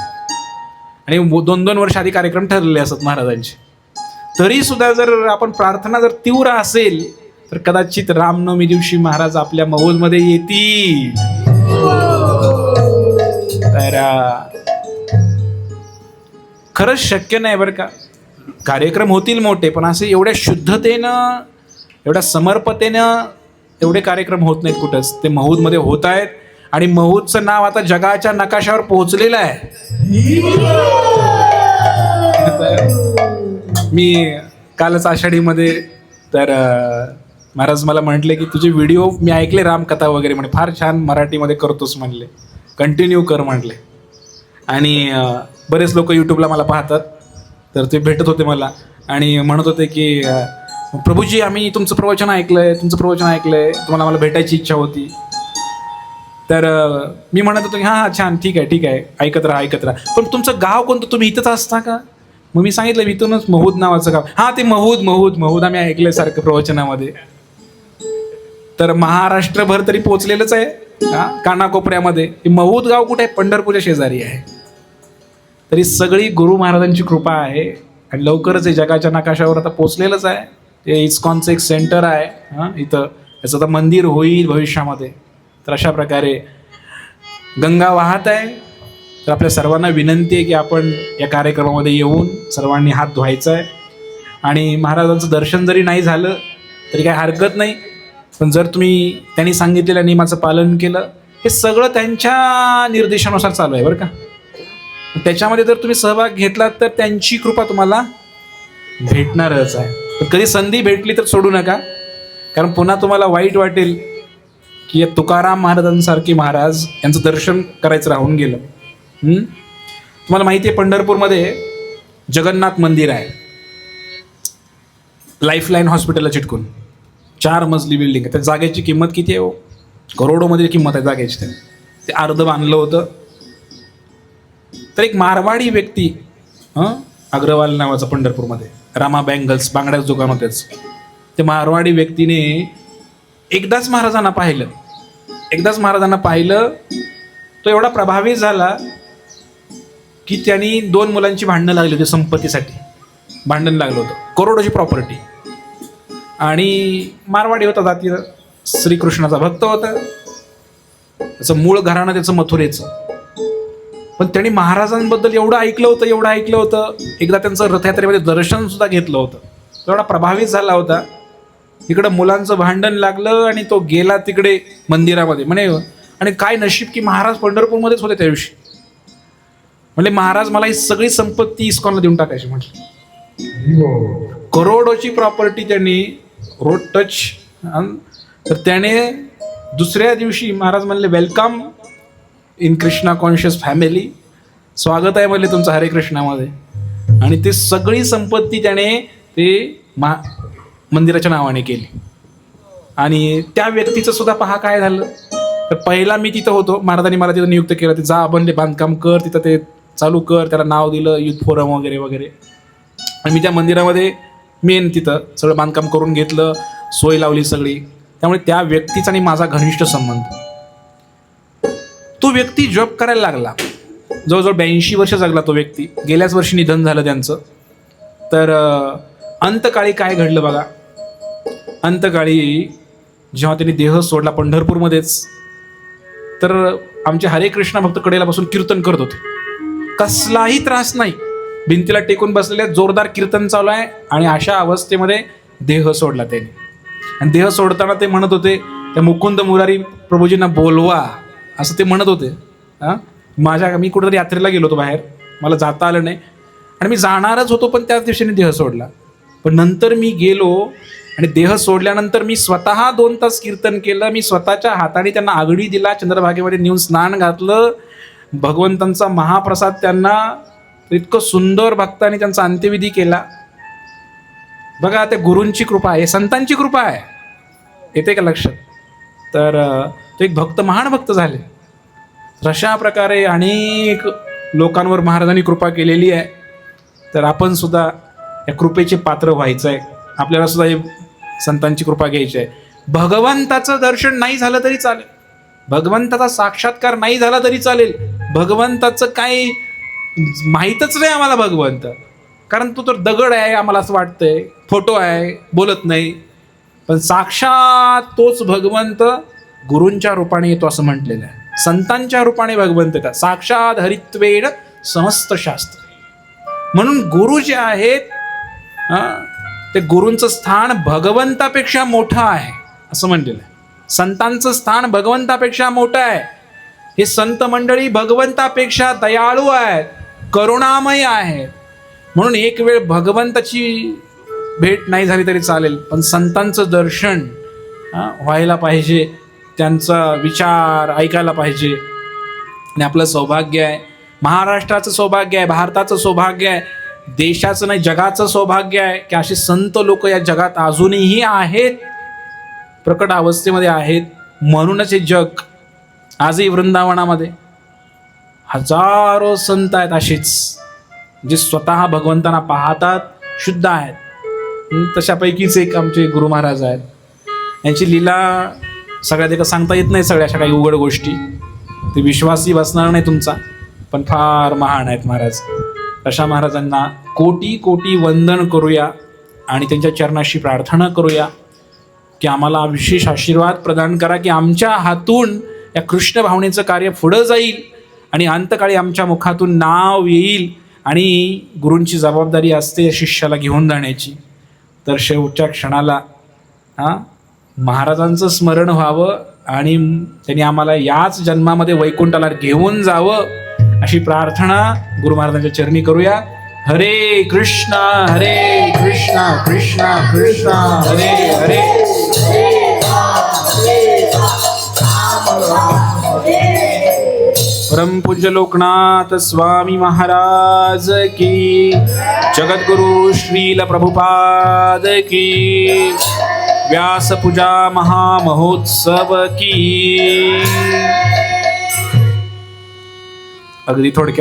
आणि 2-2 वर्ष आधी कार्यक्रम ठरलेले असतात महाराजांचे. तरी सुद्धा जर आपण प्रार्थना जर तीव्र असेल तर कदाचित रामनवमी दिवशी महाराज आपल्या महूदमध्ये येतील. तर खरंच शक्य नाही बरं का. कार्यक्रम होतील मोठे, पण असे एवढ्या शुद्धतेनं, एवढ्या समर्पतेनं एवढे कार्यक्रम होत नाहीत कुठंच. ते महूदमध्ये होत आहेत आणि महूदचं नाव आता जगाच्या नकाशावर पोहोचलेलं आहे. मी कालच आषाढीमध्ये तर महाराज मला म्हटले की तुझे व्हिडिओ मी ऐकले रामकथा वगैरे, म्हणे फार छान मराठीमध्ये करतोस म्हणले, कंटिन्यू कर म्हटले. आणि बरेच लोक यूट्यूबला मला पाहतात. तर ते भेटत होते मला आणि म्हणत होते की प्रभूजी आम्ही तुमचं प्रवचन ऐकलंय, तुम्हाला मला भेटायची इच्छा होती. तर मी म्हणत होतो की हां छान, ठीक आहे, ऐकत राहा. पण तुमचं गाव कोणतं, तुम्ही इथंच असता का? मग मी सांगितलं इथूनच महूद नावाचं गाव. हां ते महूद आम्ही ऐकलंय सारखं प्रवचनामध्ये. तर महाराष्ट्रभर तरी पोचलेलंच आहे, कानाकोपऱ्यामध्ये. महूद गाव कुठे आहे? पंढरपूरच्या शेजारी आहे. तरी सगळी गुरु महाराजांची कृपा आहे आणि लवकरच हे जगाच्या नकाशावर आता पोचलेलंच आहे. ते इस्कॉनचं एक सेंटर आहे इथं, याचं आता मंदिर होईल भविष्यामध्ये. तर अशा प्रकारे गंगा वाहत आहे. तर आपल्या सर्वांना विनंती आहे की आपण या कार्यक्रमामध्ये येऊन सर्वांनी हात धुवायचा आहे. आणि महाराजांचं दर्शन जरी नाही झालं तरी काही हरकत नाही, पण जर तुम्ही त्यांनी सांगितलेल्या नियमाचं पालन केलं, हे सगळं त्यांच्या निर्देशानुसार चालू आहे बरं का. त्याच्यामध्ये जर तुम्ही सहभाग घेतलात तर त्यांची कृपा तुम्हाला भेटणारच आहे. पण कधी संधी भेटली तर सोडू नका, कारण पुन्हा तुम्हाला वाईट वाटेल की या तुकाराम महाराजांसारखे महाराज यांचं दर्शन करायचं राहून गेलं. तुम्हाला माहिती आहे पंढरपूरमध्ये जगन्नाथ मंदिर आहे, लाईफलाईन हॉस्पिटलला चिटकून 4 मजली बिल्डिंग आहे. त्या जागेची किंमत किती आहे हो? करोडोमध्ये किंमत आहे जागेची. ते अर्ध बांधलं होतं. तर एक मारवाडी व्यक्ती अग्रवाल नावाचा पंढरपूरमध्ये, रामा बँगल्स बांगड्याचं दुकान होतेच. ते मारवाडी व्यक्तीने एकदाच महाराजांना पाहिलं. तो एवढा प्रभावित झाला की त्यांनी 2 मुलांची भांडणं लागली होती, संपत्तीसाठी भांडण लागलं होतं, करोडोची प्रॉपर्टी. आणि मारवाडी होता, जातीय श्रीकृष्णाचा भक्त होता. त्याचं मूळ घराणं त्याचं मथुरेचं. पण त्यांनी महाराजांबद्दल एवढं ऐकलं होतं. एकदा त्यांचं रथयात्रेमध्ये दर्शन सुद्धा घेतलं होतं. एवढा प्रभावित झाला होता. इकडं मुलांचं भांडण लागलं आणि तो गेला तिकडे मंदिरामध्ये म्हणे. आणि काय नशीब की महाराज पंढरपूरमध्येच होते त्या दिवशी. म्हणले महाराज मला ही सगळी संपत्ती इस्कॉनला देऊन टाकायची म्हटलं. करोडोची प्रॉपर्टी त्यांनी रोड टच. तर त्याने दुसऱ्या दिवशी महाराज म्हणले welcome in Krishna conscious family, स्वागत आहे म्हणले तुमचं हरे कृष्णामध्ये. आणि ते सगळी संपत्ती त्याने ते मंदिराच्या नावाने केली. आणि त्या व्यक्तीचं सुद्धा पहा काय झालं. तर पहिला मी तिथं होतो, महाराजांनी मला तिथं नियुक्त केलं. ते जा बनले बांधकाम कर, तिथं ते चालू कर, त्याला नाव दिलं युथ फोरम वगैरे वगैरे. आणि मी त्या मंदिरामध्ये मेन तिथं सगळं बांधकाम करून घेतलं, सोय लावली सगळी. त्यामुळे त्या व्यक्तीचा आणि माझा घनिष्ठ संबंध. तो व्यक्ती जॉब करायला लागला, जवळजवळ 82 वर्ष जगला तो व्यक्ती. गेल्याच वर्षी निधन झालं त्यांचं. तर अंतकाळी काय घडलं बघा. अंतकाळी जेव्हा त्यांनी देह सोडला पंढरपूरमध्येच, तर आमचे हरे कृष्णा भक्त कडेला बसून कीर्तन करत होते. कसलाही त्रास नाही, भिंतीला टेकून बसलेले, जोरदार कीर्तन चालू आहे. आणि अशा अवस्थेमध्ये देह सोडला त्यांनी. आणि देह सोडताना ते म्हणत होते, त्या मुकुंद मुरारी प्रभूजींना बोलवा असं ते म्हणत होते. मी कुठेतरी यात्रेला गेलो होतो बाहेर, मला जाता आलं नाही. आणि मी जाणारच होतो, पण त्याच दिवशीने देह सोडला. पण नंतर मी गेलो आणि देह सोडल्यानंतर मी स्वतः 2 तास कीर्तन केलं. मी स्वतःच्या हाताने त्यांना आघडी दिला, चंद्रभागेमध्ये नेऊन स्नान घातलं, भगवंतांचा महाप्रसाद त्यांना, इतकं सुंदर भक्तांनी त्यांचा अंत्यविधी केला. बघा, त्या गुरूंची कृपा आहे, संतांची कृपा आहे. येते का लक्षात. तर तो एक भक्त, महान भक्त झाले. अशा प्रकारे अनेक लोकांवर महाराजांनी कृपा केलेली आहे. तर आपण सुद्धा या कृपेचे पात्र व्हायचं आहे. आपल्याला सुद्धा हे संतांची कृपा घ्यायची आहे. भगवंताचं दर्शन नाही झालं तरी चालेल, भगवंताचा साक्षात्कार नाही झाला तरी चालेल, भगवंताचं काही माहीतच नाही आम्हाला भगवंत. कारण तो तर दगड आहे आम्हाला असं वाटतंय, फोटो आहे, बोलत नाही. पण साक्षात तोच भगवंत गुरूंच्या रूपाने येतो असं म्हटलेलं आहे. संतांच्या रूपाने भगवंत येतात. साक्षात हरित्वेन समस्त शास्त्र. म्हणून गुरु जे आहेत ते गुरूंचं स्थान भगवंतापेक्षा मोठं आहे असं म्हणलेलं आहे. संतांचं स्थान भगवंतापेक्षा मोठं आहे. हे संत मंडळी भगवंतापेक्षा दयाळू आहेत, करुणामय आहेत. म्हणून एक वेळ भगवंताची भेट नाही झाली तरी चालेल, पण संतांचं दर्शन व्हायला पाहिजे, त्यांचा विचार ऐकायला पाहिजे. आणि आपलं सौभाग्य आहे, महाराष्ट्राचं सौभाग्य आहे, भारताचं सौभाग्य आहे, देशाचं नाही जगाचं सौभाग्य आहे की असे संत लोक या जगात अजूनही आहेत, प्रकट अवस्थेमध्ये आहेत. म्हणूनच हे जग आजही वृंदावनामध्ये हजारो संत आहेत असेच, जे स्वतः भगवंतांना पाहतात, शुद्ध आहेत. तशापैकीच एक आमचे गुरु महाराज आहेत. यांची लीला सगळ्यात एका सांगता येत नाही, सगळ्या अशा काही उघड गोष्टी, ते विश्वासही बसणार नाही तुमचा, पण फार महान आहेत महाराज. अशा महाराजांना कोटी कोटी वंदन करूया आणि त्यांच्या चरणाशी प्रार्थना करूया की आम्हाला विशेष आशीर्वाद प्रदान करा, की आमच्या हातून या कृष्ण भावनेचं कार्य पुढं जाईल आणि अंतकाळी आमच्या मुखातून नाव येईल. आणि गुरूंची जबाबदारी असते शिष्याला घेऊन जाण्याची. तर शेवटच्या क्षणाला महाराजांचं स्मरण व्हावं आणि त्यांनी आम्हाला याच जन्मामध्ये वैकुंठाला घेऊन जावं अशी प्रार्थना गुरु महाराजांच्या चरणी करूया. हरे कृष्णा कृष्णा कृष्णा हरे हरे. परमपूज्य लोकनाथ स्वामी महाराज की, जगद्गुरु श्रील प्रभुपाद की, व्यास पूजा महामहोत्सव की. अगदी थोडक्यात